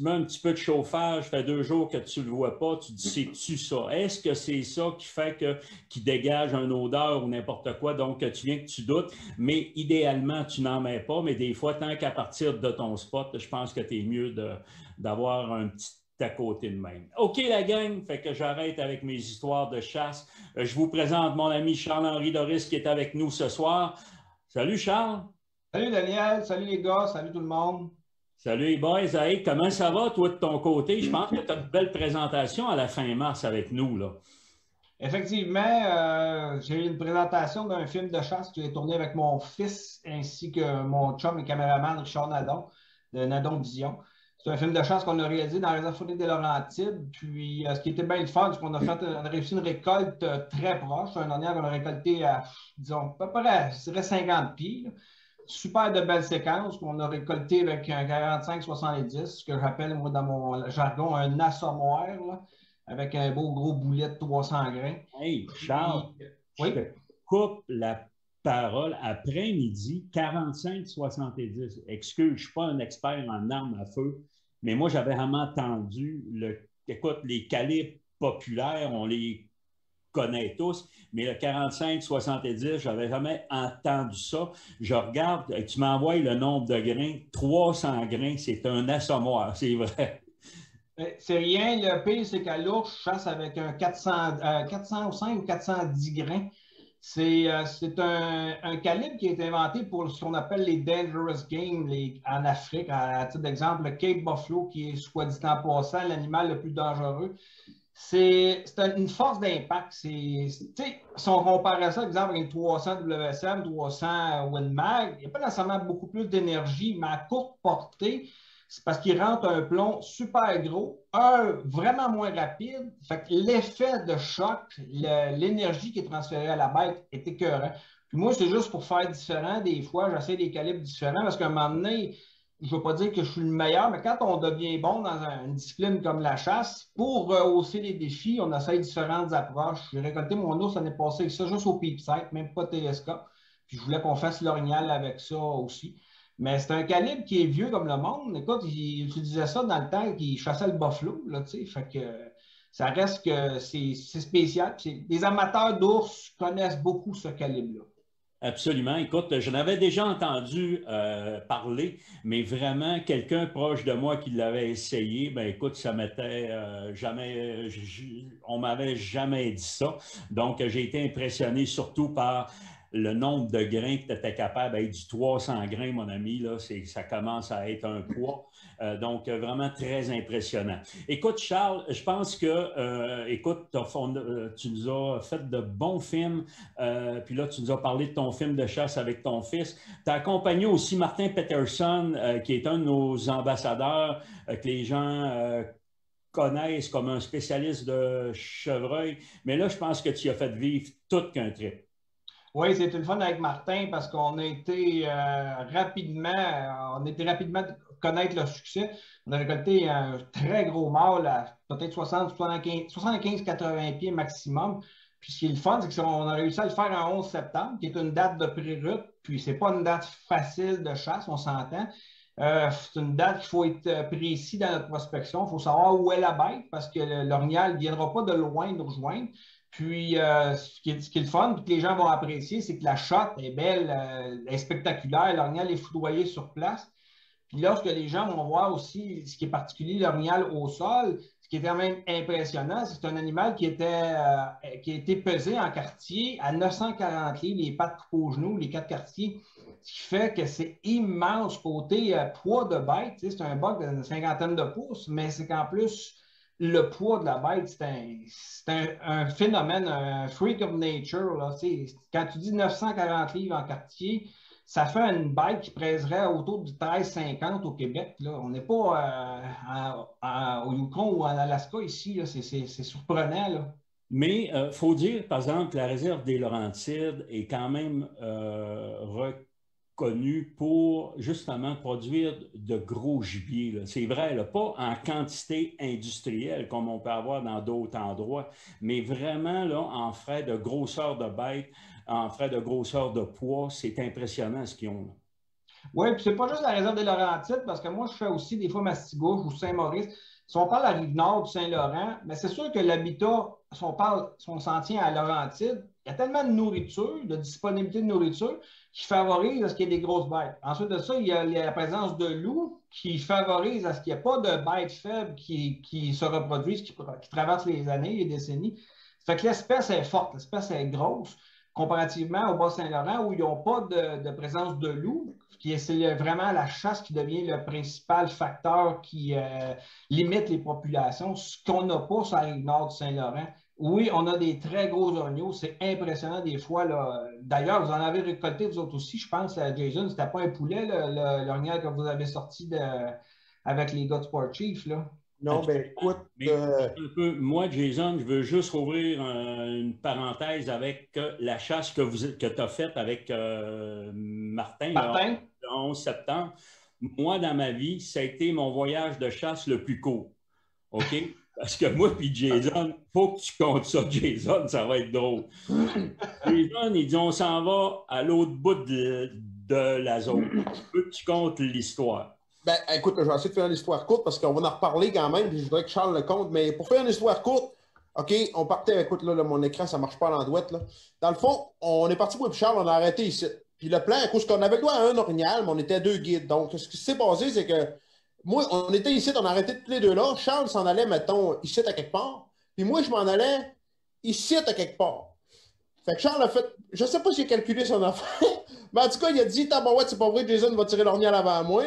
mets un petit peu de chauffage, fait 2 jours que tu ne le vois pas, tu te dis, c'est-tu ça? Est-ce que c'est ça qui fait qui dégage une odeur ou n'importe quoi? Donc, tu viens que tu doutes, mais idéalement, tu n'en mets pas, mais des fois, tant qu'à partir de ton spot, je pense que tu es mieux d'avoir un petit à côté de même. OK, la gang, fait que j'arrête avec mes histoires de chasse. Je vous présente mon ami Charles-Henri Doris qui est avec nous ce soir. Salut, Charles.
Salut, Daniel. Salut, les gars. Salut, tout le monde.
Salut, les boys. Hey, comment ça va, toi, de ton côté? Je pense que tu as une belle présentation à la fin mars avec nous, là.
Effectivement, j'ai eu une présentation d'un film de chasse que j'ai tourné avec mon fils ainsi que mon chum et caméraman Richard Nadon, de Nadon Vision. C'est un film de chasse qu'on a réalisé dans la réserve forestière des Laurentides. Puis, ce qui était bien le fun, c'est qu'on a réussi une récolte très proche. L'année dernière, on a récolté à, disons, à peu près, je dirais 50 pieds. Là. Super de belles séquences qu'on a récolté avec un 45-70, ce que j'appelle, moi, dans mon jargon, un assommoir, là, avec un beau gros boulet de 300 grains.
Hey, Charles, je te coupe la parole. Après-midi, 45-70. Excuse, je ne suis pas un expert en armes à feu, mais moi, j'avais vraiment entendu, écoute, les calibres populaires, on les connaît tous, mais le 45-70, je n'avais jamais entendu ça. Je regarde, tu m'envoies le nombre de grains, 300 grains, c'est un assommoir, c'est vrai.
C'est rien, le pire, c'est qu'à l'ours, je chasse avec un 405 ou 410 grains. C'est un calibre qui est inventé pour ce qu'on appelle les dangerous game en Afrique. À titre d'exemple, le Cape Buffalo, qui est, soit dit en passant, l'animal le plus dangereux. C'est une force d'impact. Si on compare ça, par exemple, avec une 300 WSM, 300 Win Mag, il n'y a pas nécessairement beaucoup plus d'énergie, mais à courte portée, c'est parce qu'il rentre un plomb super gros, vraiment moins rapide. Fait que l'effet de choc, l'énergie qui est transférée à la bête est écœurant. Puis moi, c'est juste pour faire différent. Des fois, j'essaie des calibres différents parce qu'à un moment donné, je ne veux pas dire que je suis le meilleur, mais quand on devient bon dans une discipline comme la chasse, pour rehausser les défis, on essaie différentes approches. J'ai récolté mon ours l'année passée avec ça, juste au peep sight, même pas de télescope. Puis je voulais qu'on fasse l'orignal avec ça aussi. Mais c'est un calibre qui est vieux comme le monde. Écoute, il utilisait ça dans le temps qu'il chassait le buffalo, là, tu sais. Fait que ça reste que c'est spécial. Les amateurs d'ours connaissent beaucoup ce calibre-là.
Absolument. Écoute, je n'avais déjà entendu parler, mais vraiment, quelqu'un proche de moi qui l'avait essayé, ben écoute, ça m'était jamais, on m'avait jamais dit ça. Donc, j'ai été impressionné surtout par le nombre de grains que tu étais capable d'être du 300 grains, mon ami, là, ça commence à être un poids. Donc, vraiment très impressionnant. Écoute, Charles, je pense que, écoute, tu nous as fait de bons films, puis là, tu nous as parlé de ton film de chasse avec ton fils. Tu as accompagné aussi Martin Peterson, qui est un de nos ambassadeurs, que les gens connaissent comme un spécialiste de chevreuil. Mais là, je pense que tu as fait vivre tout qu'un trip.
Oui, c'était le fun avec Martin parce qu'on a été rapidement connaître le succès. On a récolté un très gros mâle à peut-être 75-80 pieds maximum. Puis ce qui est le fun, c'est qu'on a réussi à le faire en 11 septembre, qui est une date de pré-rut. Puis c'est pas une date facile de chasse, on s'entend. C'est une date qu'il faut être précis dans notre prospection. Il faut savoir où est la bête parce que l'orignal ne viendra pas de loin nous rejoindre. Puis, ce qui est le fun, puis que les gens vont apprécier, c'est que la shot est belle, elle est spectaculaire, l'orignal est foudroyé sur place. Puis lorsque les gens vont voir aussi ce qui est particulier, l'orignal au sol, ce qui est quand même impressionnant, c'est un animal qui a été pesé en quartier à 940 livres, les pattes coupées aux genoux, les 4 quartiers, ce qui fait que c'est immense côté poids de bête. C'est un buck d'une cinquantaine de pouces, mais c'est qu'en plus, le poids de la bête, c'est un phénomène, un freak of nature. Là. Quand tu dis 940 livres en quartier, ça fait une bête qui pèserait autour de 13,50 au Québec. Là. On n'est pas au Yukon ou en Alaska ici. C'est surprenant. Là.
Mais il faut dire, par exemple, que la réserve des Laurentides est quand même connu pour justement produire de gros gibier. C'est vrai, là, pas en quantité industrielle comme on peut avoir dans d'autres endroits, mais vraiment là, en frais de grosseur de bête, en frais de grosseur de poids, c'est impressionnant ce qu'ils ont. Là.
Oui, puis c'est pas juste la réserve des Laurentides, parce que moi, je fais aussi des fois Mastigouche ou Saint-Maurice. Si on parle de la rive nord du Saint-Laurent, mais c'est sûr que l'habitat, si on s'en tient à Laurentides, il y a tellement de nourriture, de disponibilité de nourriture, qui favorise à ce qu'il y ait des grosses bêtes. Ensuite de ça, il y a la présence de loups qui favorise à ce qu'il n'y ait pas de bêtes faibles qui se reproduisent, qui traversent les années, les décennies. Ça fait que l'espèce est forte, l'espèce est grosse, comparativement au Bas-Saint-Laurent où ils n'ont pas de présence de loups, c'est vraiment la chasse qui devient le principal facteur qui limite les populations, ce qu'on n'a pas sur la rive nord du Saint-Laurent. Oui, on a des très gros oignons, c'est impressionnant des fois. D'ailleurs, vous en avez récolté vous autres aussi, je pense, Jason, c'était pas un poulet, l'orignal que vous avez sorti avec les gars de Sport Chief, là.
Non, ben écoute...
Moi, Jason, je veux juste ouvrir une parenthèse avec la chasse que tu as faite avec Martin.
Martin?
Le 11 septembre. Moi, dans ma vie, ça a été mon voyage de chasse le plus court. OK? Parce que moi puis Jason, il faut que tu comptes ça, Jason, ça va être drôle. Jason, il dit on s'en va à l'autre bout de la zone. Il faut que tu comptes l'histoire.
Ben, écoute, je vais essayer de faire une histoire courte parce qu'on va en reparler quand même, puis je voudrais que Charles le compte. Mais pour faire une histoire courte, OK, on partait, écoute, là, mon écran, ça ne marche pas à l'endouette. Dans le fond, on est parti pour Charles, on a arrêté ici. Puis le plan, à cause qu'on avait le droit à un orignal, mais on était 2 guides. Donc, ce qui s'est passé, c'est que moi, on était ici, on a arrêté tous les deux là. Charles s'en allait, mettons, ici à quelque part. Puis moi, je m'en allais ici à quelque part. Fait que Charles a fait, je ne sais pas s'il a calculé son affaire, mais en tout cas, il a dit, tabarouette, c'est pas vrai, Jason va tirer l'orignal avant moi.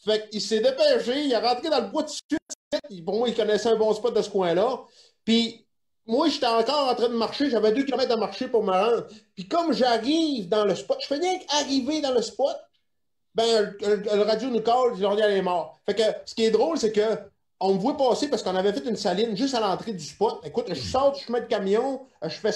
Fait qu'il s'est dépêché, il est rentré dans le bois de suite. Pour moi, il connaissait un bon spot de ce coin-là. Puis moi, j'étais encore en train de marcher, j'avais 2 km à marcher pour me rendre. Puis comme j'arrive dans le spot, je fais rien qu'arriver dans le spot, ben, le radio nous colle, Jordan est mort. Fait que ce qui est drôle, c'est que on me voit passer parce qu'on avait fait une saline juste à l'entrée du spot. Écoute, je sors du chemin de camion, je fais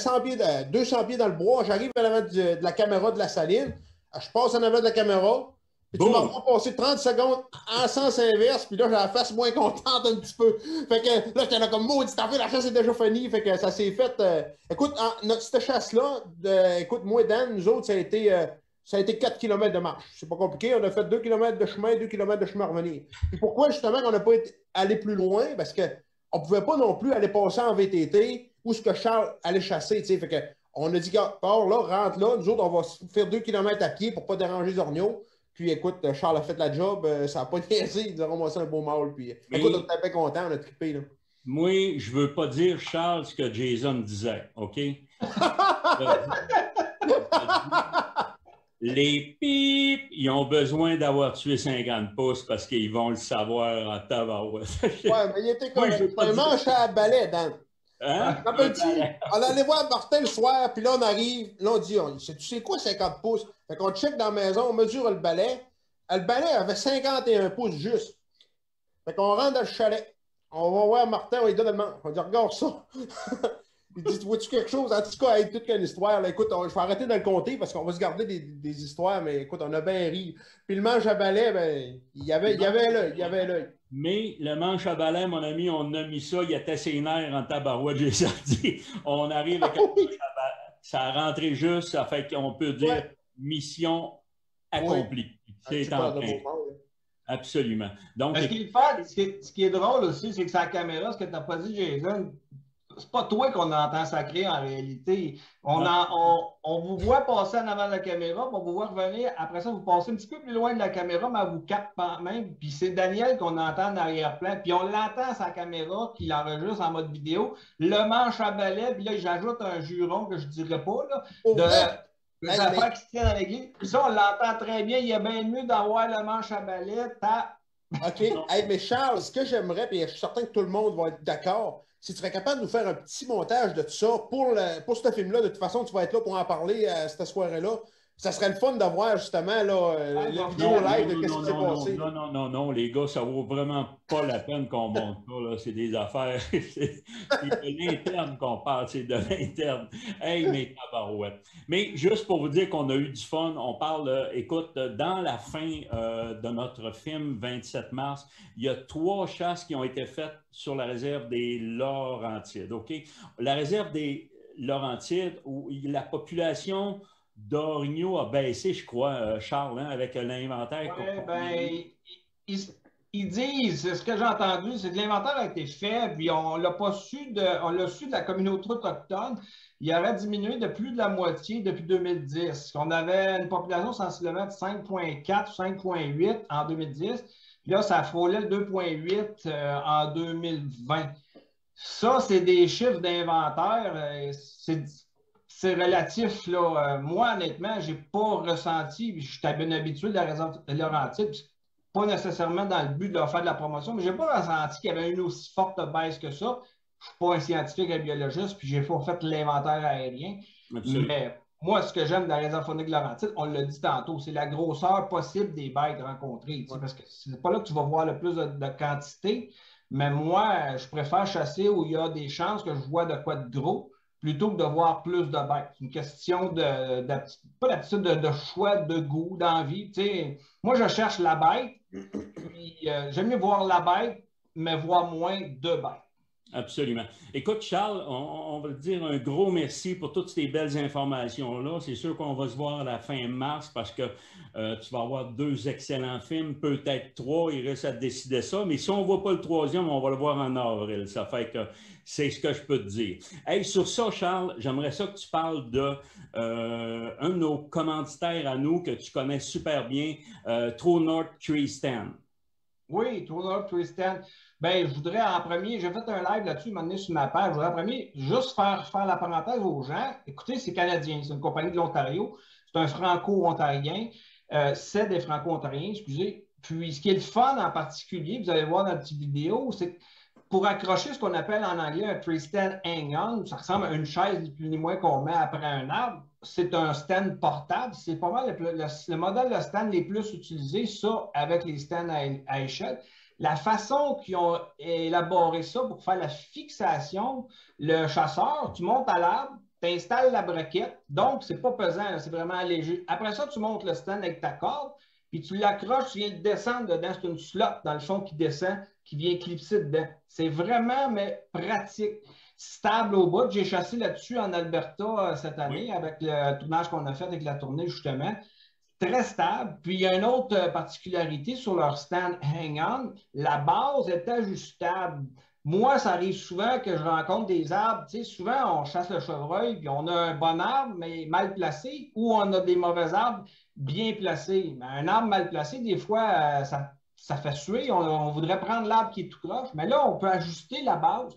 200 pieds dans le bois, j'arrive à l'avant de la caméra de la saline, je passe en avant de la caméra, puis tu m'as fait passer 30 secondes en sens inverse, puis là, j'ai la face moins contente un petit peu. Fait que là, j'étais là comme maudit, t'as fait, la chasse est déjà finie. Fait que ça s'est fait. Écoute, cette chasse-là, écoute, moi et Dan, nous autres, ça a été 4 km de marche. C'est pas compliqué. On a fait 2 km de chemin, 2 km de chemin à revenir. Et pourquoi, justement, on n'a pas allé plus loin? Parce qu'on ne pouvait pas non plus aller passer en VTT où ce que Charles allait chasser. T'sais. Fait que, on a dit, pars là, rentre là. Nous autres, on va faire 2 km à pied pour ne pas déranger les orgnaux. Puis écoute, Charles a fait la job. Ça n'a pas niaisé. Ils ont ramassé un beau mâle. Puis écoute, on était bien contents. On a trippé. Là.
Moi, je ne veux pas dire, Charles, ce que Jason disait. OK? Les pipes, ils ont besoin d'avoir tué 50 pouces parce qu'ils vont le savoir en tabarouette.
Ouais, mais il était comme un manche à balai, Dan.
Hein?
On allait voir Martin le soir, puis là, on arrive, là, on dit, tu sais quoi, 50 pouces? Fait qu'on check dans la maison, on mesure le balai. Le balai avait 51 pouces juste. Fait qu'on rentre dans le chalet. On va voir Martin, on lui donne le manche. On dit, regarde ça. Il dit, vois-tu quelque chose? En tout cas, toute une histoire. Là, écoute, je vais arrêter de le compter parce qu'on va se garder des histoires, mais écoute, on a bien ri. Puis le manche à balai, ben, il y avait l'œil.
Mais le manche à balai, mon ami, on a mis ça, il était ses nerfs en tabarouette, j'ai sorti. On arrive avec un manche à balai. Ça a rentré juste, ça fait qu'on peut dire mission accomplie. C'est en train. Absolument. Donc,
ce qui est drôle aussi, c'est que sa caméra, ce que tu n'as pas dit, Jason, c'est pas toi qu'on entend sacrer en réalité. On vous voit passer en avant de la caméra, on vous voit revenir. Après ça, vous passez un petit peu plus loin de la caméra, mais elle vous capte quand même. Puis c'est Daniel qu'on entend en arrière-plan. Puis on l'entend à sa caméra, qu'il enregistre en mode vidéo. Le manche à balai, puis là, j'ajoute un juron que je ne dirais pas, là, des affaires qui se tiennent avec lui. Puis ça, on l'entend très bien. Il est bien mieux d'avoir le manche à balai.
OK. Hey, mais Charles, ce que j'aimerais, puis je suis certain que tout le monde va être d'accord, si tu serais capable de nous faire un petit montage de tout ça pour ce film-là, de toute façon, tu vas être là pour en parler à cette soirée-là. Ça serait le fun de voir justement là, la vidéo live de ce qui s'est passé.
Non, les gars, ça vaut vraiment pas la peine qu'on monte ça. Là. C'est des affaires. C'est de l'interne qu'on parle, c'est de l'interne. Hey, mes tabarouettes. Mais juste pour vous dire qu'on a eu du fun, on parle, écoute, dans la fin de notre film 27 mars, il y a 3 chasses qui ont été faites sur la réserve des Laurentides. OK? La réserve des Laurentides, où la population d'orignaux a baissé, je crois, Charles, hein, avec l'inventaire.
Oui, bien, ils disent, ce que j'ai entendu, c'est que l'inventaire a été fait, puis on l'a su de la communauté autochtone. Il aurait diminué de plus de la moitié depuis 2010. On avait une population sensiblement de 5,4 ou 5,8 en 2010. Puis là, ça frôlait le 2,8 en 2020. Ça, c'est des chiffres d'inventaire. C'est relatif. Là. Moi, honnêtement, je n'ai pas ressenti, je suis bien habitué de la réserve de Laurentides, pas nécessairement dans le but de leur faire de la promotion, mais je n'ai pas ressenti qu'il y avait une aussi forte baisse que ça. Je ne suis pas un scientifique, un biologiste, puis j'ai pas fait l'inventaire aérien. Absolument. Mais moi, ce que j'aime de la réserve faunique de Laurentides, on l'a dit tantôt, c'est la grosseur possible des bêtes rencontrées. Ouais. Parce que c'est pas là que tu vas voir le plus de quantité, mais moi, je préfère chasser où il y a des chances que je vois de quoi de gros, plutôt que de voir plus de bêtes. C'est une question pas d'aptitude de choix, de goût, d'envie. Moi, je cherche la bête, puis j'aime mieux voir la bête, mais voir moins de bêtes.
Absolument. Écoute, Charles, on va te dire un gros merci pour toutes ces belles informations-là. C'est sûr qu'on va se voir à la fin mars parce que tu vas avoir 2 excellents films, peut-être 3, il reste à décider ça. Mais si on ne voit pas le 3e, on va le voir en avril. Ça fait que c'est ce que je peux te dire. Hey, sur ça, Charles, j'aimerais ça que tu parles de un de nos commanditaires à nous que tu connais super bien, True North Tree Stand.
Oui, True North Tree Stand. Bien, je voudrais en premier, j'ai fait un live là-dessus, m'amener sur ma page. Je voudrais en premier juste faire la parenthèse aux gens. Écoutez, c'est canadien, c'est une compagnie de l'Ontario. C'est un franco-ontarien. C'est des franco-ontariens, excusez. Puis, ce qui est le fun en particulier, vous allez voir dans la petite vidéo, c'est que pour accrocher ce qu'on appelle en anglais un tree stand hang-on, ça ressemble à une chaise ni plus ni moins qu'on met après un arbre. C'est un stand portable. C'est pas mal le modèle de stand les plus utilisés, ça, avec les stands à échelle. La façon qu'ils ont élaboré ça pour faire la fixation, le chasseur, tu montes à l'arbre, tu installes la braquette, donc c'est pas pesant, c'est vraiment léger. Après ça, tu montes le stand avec ta corde, puis tu l'accroches, tu viens de descendre dedans, c'est une slot dans le fond qui descend, qui vient clipser dedans. C'est vraiment, mais pratique. Stable au bout. J'ai chassé là-dessus en Alberta cette année avec le tournage qu'on a fait avec la tournée, justement. Très stable. Puis il y a une autre particularité sur leur stand hang-on. La base est ajustable. Moi, ça arrive souvent que je rencontre des arbres. Tu sais, souvent, on chasse le chevreuil, puis on a un bon arbre, mais mal placé, ou on a des mauvais arbres bien placés. Mais un arbre mal placé, des fois, ça fait suer. On voudrait prendre l'arbre qui est tout croche, mais là, on peut ajuster la base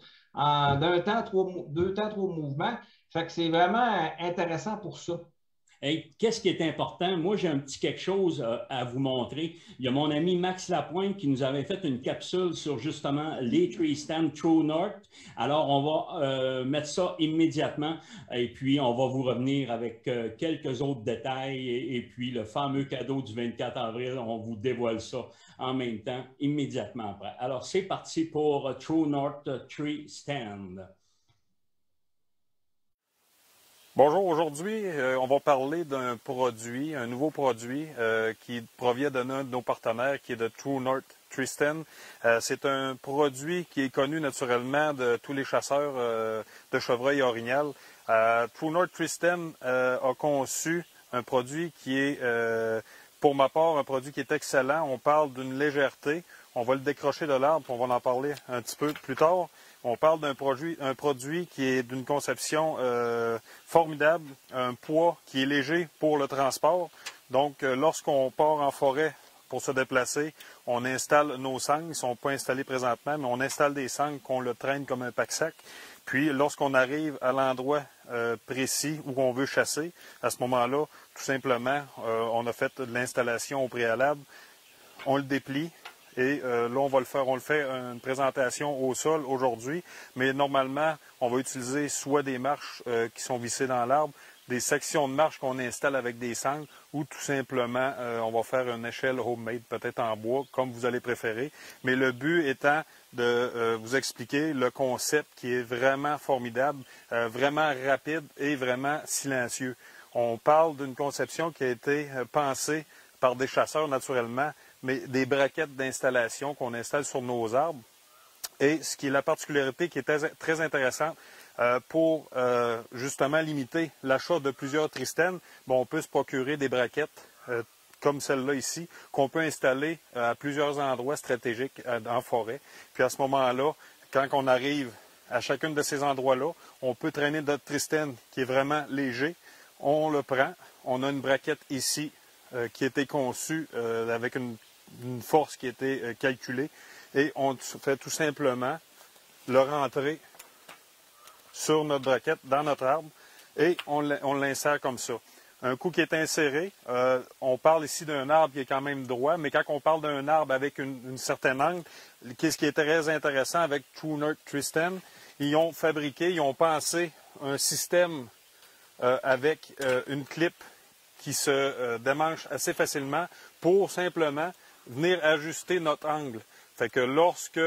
deux temps, trois mouvements. Fait que c'est vraiment intéressant pour ça.
Hey, qu'est-ce qui est important? Moi, j'ai un petit quelque chose à vous montrer. Il y a mon ami Max Lapointe qui nous avait fait une capsule sur justement les tree stands True North. Alors, on va mettre ça immédiatement et puis on va vous revenir avec quelques autres détails et puis le fameux cadeau du 24 avril, on vous dévoile ça en même temps, immédiatement après. Alors, c'est parti pour True North Tree Stand.
Bonjour, aujourd'hui, on va parler d'un produit, un nouveau produit qui provient d'un de nos partenaires qui est de True North Tree Stand. C'est un produit qui est connu naturellement de tous les chasseurs de chevreuil orignal. True North Tree Stand a conçu un produit qui est, pour ma part, un produit qui est excellent. On parle d'une légèreté. On va le décrocher de l'arbre, on va en parler un petit peu plus tard. On parle d'un produit qui est d'une conception formidable, un poids qui est léger pour le transport. Donc, lorsqu'on part en forêt pour se déplacer, on installe nos sangles. Ils ne sont pas installés présentement, mais on installe des sangles qu'on le traîne comme un pack-sac. Puis, lorsqu'on arrive à l'endroit précis où on veut chasser, à ce moment-là, tout simplement, on a fait de l'installation au préalable. On le déplie. Et là, on le fait une présentation au sol aujourd'hui, mais normalement, on va utiliser soit des marches qui sont vissées dans l'arbre, des sections de marches qu'on installe avec des sangles, ou tout simplement, on va faire une échelle homemade, peut-être en bois, comme vous allez préférer. Mais le but étant de vous expliquer le concept qui est vraiment formidable, vraiment rapide et vraiment silencieux. On parle d'une conception qui a été pensée par des chasseurs naturellement, mais des braquettes d'installation qu'on installe sur nos arbres. Et ce qui est la particularité qui est très intéressante pour justement limiter l'achat de plusieurs tree stands, on peut se procurer des braquettes comme celle-là ici, qu'on peut installer à plusieurs endroits stratégiques en forêt. Puis à ce moment-là, quand on arrive à chacun de ces endroits-là, on peut traîner notre tree stand qui est vraiment léger. On le prend. On a une braquette ici qui a été conçue avec une force qui a été calculée et on fait tout simplement le rentrer sur notre braquette, dans notre arbre, et on l'insère comme ça. Un coup qui est inséré, on parle ici d'un arbre qui est quand même droit, mais quand on parle d'un arbre avec une certaine angle, qu'est-ce qui est très intéressant avec True North Tree Stand, ils ont pensé un système avec une clip qui se démanche assez facilement pour simplement venir ajuster notre angle. Fait que lorsque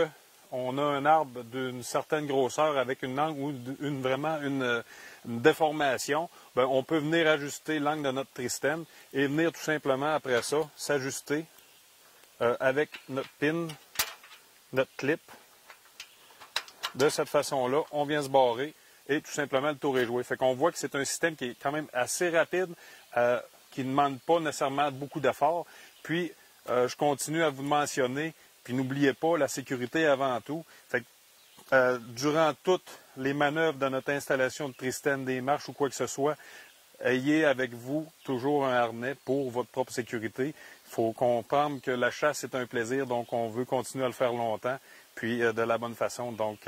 on a un arbre d'une certaine grosseur avec une angle ou vraiment une déformation, on peut venir ajuster l'angle de notre tree stand et venir tout simplement après ça s'ajuster avec notre pin, notre clip. De cette façon-là, on vient se barrer et tout simplement le tour est joué. Fait qu'on voit que c'est un système qui est quand même assez rapide, qui ne demande pas nécessairement beaucoup d'efforts. Puis, je continue à vous mentionner, puis n'oubliez pas, la sécurité avant tout. Fait que, durant toutes les manœuvres de notre installation de tree stand, des marches ou quoi que ce soit, ayez avec vous toujours un harnais pour votre propre sécurité. Il faut comprendre que la chasse est un plaisir, donc on veut continuer à le faire longtemps, puis de la bonne façon. Donc,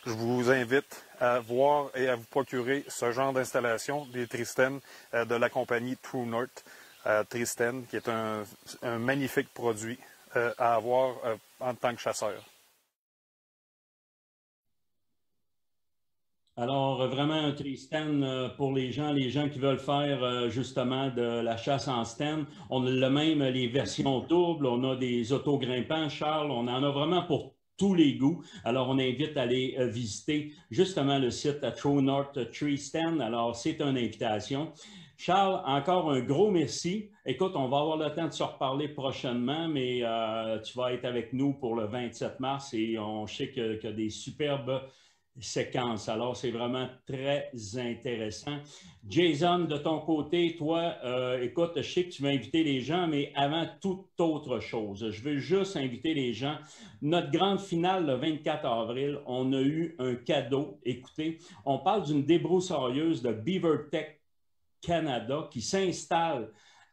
je vous invite à voir et à vous procurer ce genre d'installation des tree stands de la compagnie True North Tree Stand, qui est un magnifique produit à avoir en tant que chasseur.
Alors, vraiment un tri-stand pour les gens qui veulent faire justement de la chasse en stand. On a même les versions doubles, on a des auto-grimpants, Charles, on en a vraiment pour tous les goûts. Alors, on invite à aller visiter justement le site True North Tree Stand. Alors, c'est une invitation. Charles, encore un gros merci. Écoute, on va avoir le temps de se reparler prochainement, mais tu vas être avec nous pour le 27 mars et on sait qu'il y a des superbes séquences. Alors, c'est vraiment très intéressant. Jason, de ton côté, toi, écoute, je sais que tu vas inviter les gens, mais avant toute autre chose, je veux juste inviter les gens. Notre grande finale, le 24 avril, on a eu un cadeau. Écoutez, on parle d'une débroussailleuse de BeaverTech Canada qui s'installe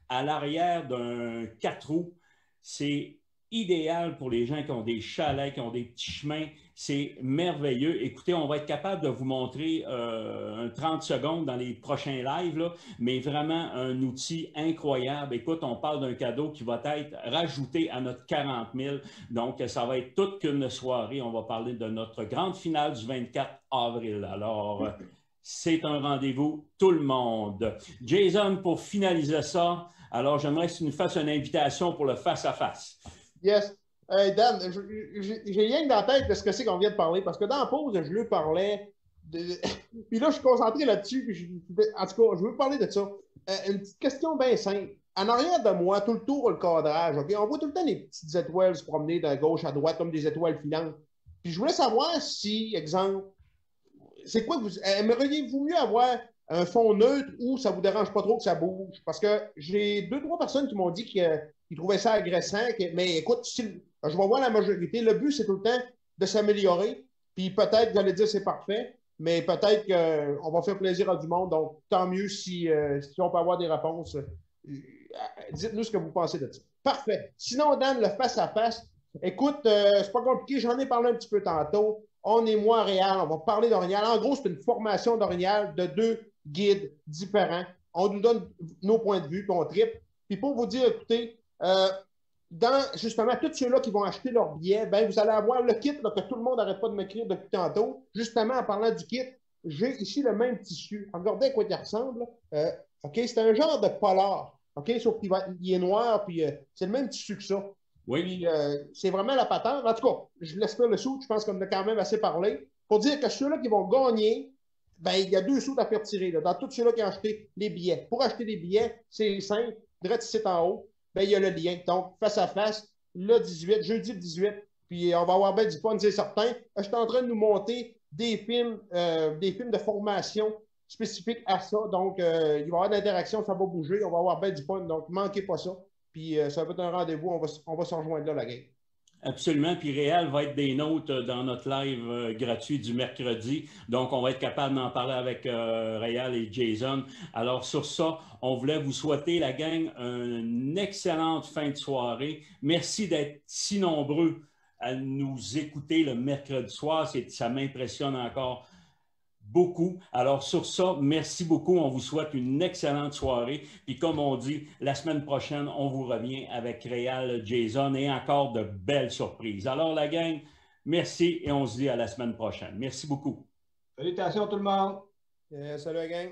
à l'arrière d'un 4 roues. C'est idéal pour les gens qui ont des chalets, qui ont des petits chemins. C'est merveilleux. Écoutez, on va être capable de vous montrer un 30 secondes dans les prochains lives, là, mais vraiment un outil incroyable. Écoute, on parle d'un cadeau qui va être rajouté à notre 40 000. Donc, ça va être toute qu'une soirée. On va parler de notre grande finale du 24 avril. Alors, c'est un rendez-vous, tout le monde. Jason, pour finaliser ça, alors j'aimerais que tu nous fasses une invitation pour le face-à-face.
Yes. Dan, j'ai rien dans la tête de ce que c'est qu'on vient de parler, parce que dans la pause, je lui parlais de... Puis là, je suis concentré là-dessus, en tout cas, je veux parler de ça. Une petite question bien simple. En arrière de moi, tout le tour, le cadrage, OK? On voit tout le temps les petites étoiles se promener de gauche à droite comme des étoiles filantes. Puis je voulais savoir si, exemple, c'est quoi aimeriez-vous mieux avoir un fond neutre ou ça vous dérange pas trop que ça bouge? Parce que j'ai 2-3 personnes qui m'ont dit qu'ils trouvaient ça agressant. Mais écoute, je vais voir la majorité. Le but, c'est tout le temps de s'améliorer. Puis peut-être, j'allais dire, c'est parfait, mais peut-être qu'on va faire plaisir à du monde. Donc, tant mieux si on peut avoir des réponses. Dites-nous ce que vous pensez de ça. Parfait. Sinon, Dan, le face-à-face, écoute, c'est pas compliqué. J'en ai parlé un petit peu tantôt. On est Montréal, on va parler d'Orignal. En gros, c'est une formation d'Orignal de 2 guides différents. On nous donne nos points de vue, puis on tripe. Puis pour vous dire, écoutez, dans justement tous ceux-là qui vont acheter leur billet, ben, vous allez avoir le kit là, que tout le monde n'arrête pas de m'écrire depuis tantôt. Justement, en parlant du kit, j'ai ici le même tissu. Regardez à quoi il ressemble. OK, c'est un genre de polar. OK, sauf qu'il est noir, puis c'est le même tissu que ça. Oui. Puis, c'est vraiment la patente. En tout cas, je laisse faire le sou. Je pense qu'on en a quand même assez parlé. Pour dire que ceux-là qui vont gagner, ben, il y a 2 sous à faire tirer. Là, dans tous ceux-là qui ont acheté les billets. Pour acheter des billets, c'est simple. Direct ici en haut, ben, il y a le lien. Donc, face à face, le 18, jeudi le 18. Puis, on va avoir bien du fun, c'est certain. Je suis en train de nous monter des films de formation spécifiques à ça. Donc, il va y avoir de l'interaction, ça va bouger. On va avoir bien du fun. Donc, ne manquez pas ça. Puis ça va être un rendez-vous, on va se rejoindre là, la game.
Absolument. Puis Réal va être des nôtres dans notre live gratuit du mercredi. Donc, on va être capable d'en parler avec Réal et Jason. Alors, sur ça, on voulait vous souhaiter, la gang, une excellente fin de soirée. Merci d'être si nombreux à nous écouter le mercredi soir. Ça m'impressionne encore beaucoup. Alors, sur ça, merci beaucoup. On vous souhaite une excellente soirée. Puis, comme on dit, la semaine prochaine, on vous revient avec Réal, Jason et encore de belles surprises. Alors, la gang, merci et on se dit à la semaine prochaine. Merci beaucoup.
Salutations tout le monde.
Salut la gang.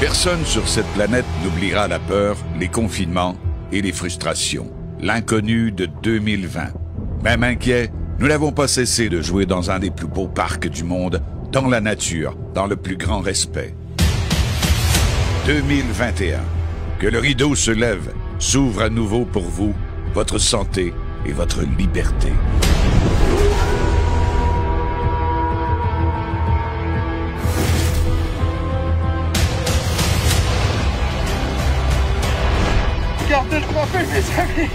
Personne sur cette planète n'oubliera la peur, les confinements et les frustrations. L'inconnu de 2020. Même inquiet, nous n'avons pas cessé de jouer dans un des plus beaux parcs du monde, dans la nature, dans le plus grand respect. 2021. Que le rideau se lève, s'ouvre à nouveau pour vous, votre santé et votre liberté.
Gardez le trophée, mes amis!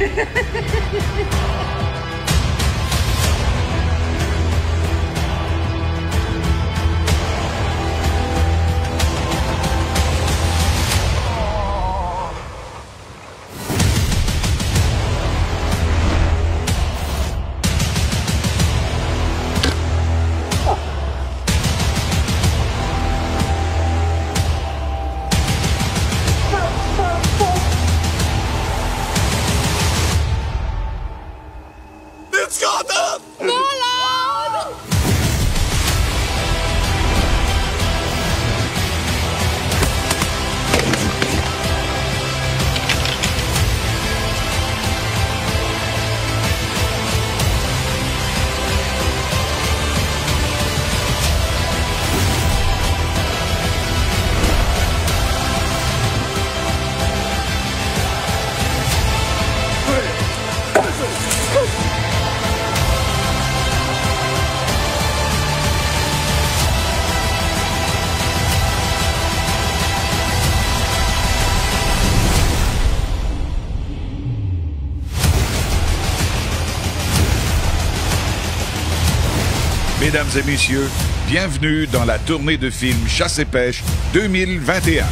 Mesdames et messieurs, bienvenue dans la tournée de films Chasse et Pêche 2021.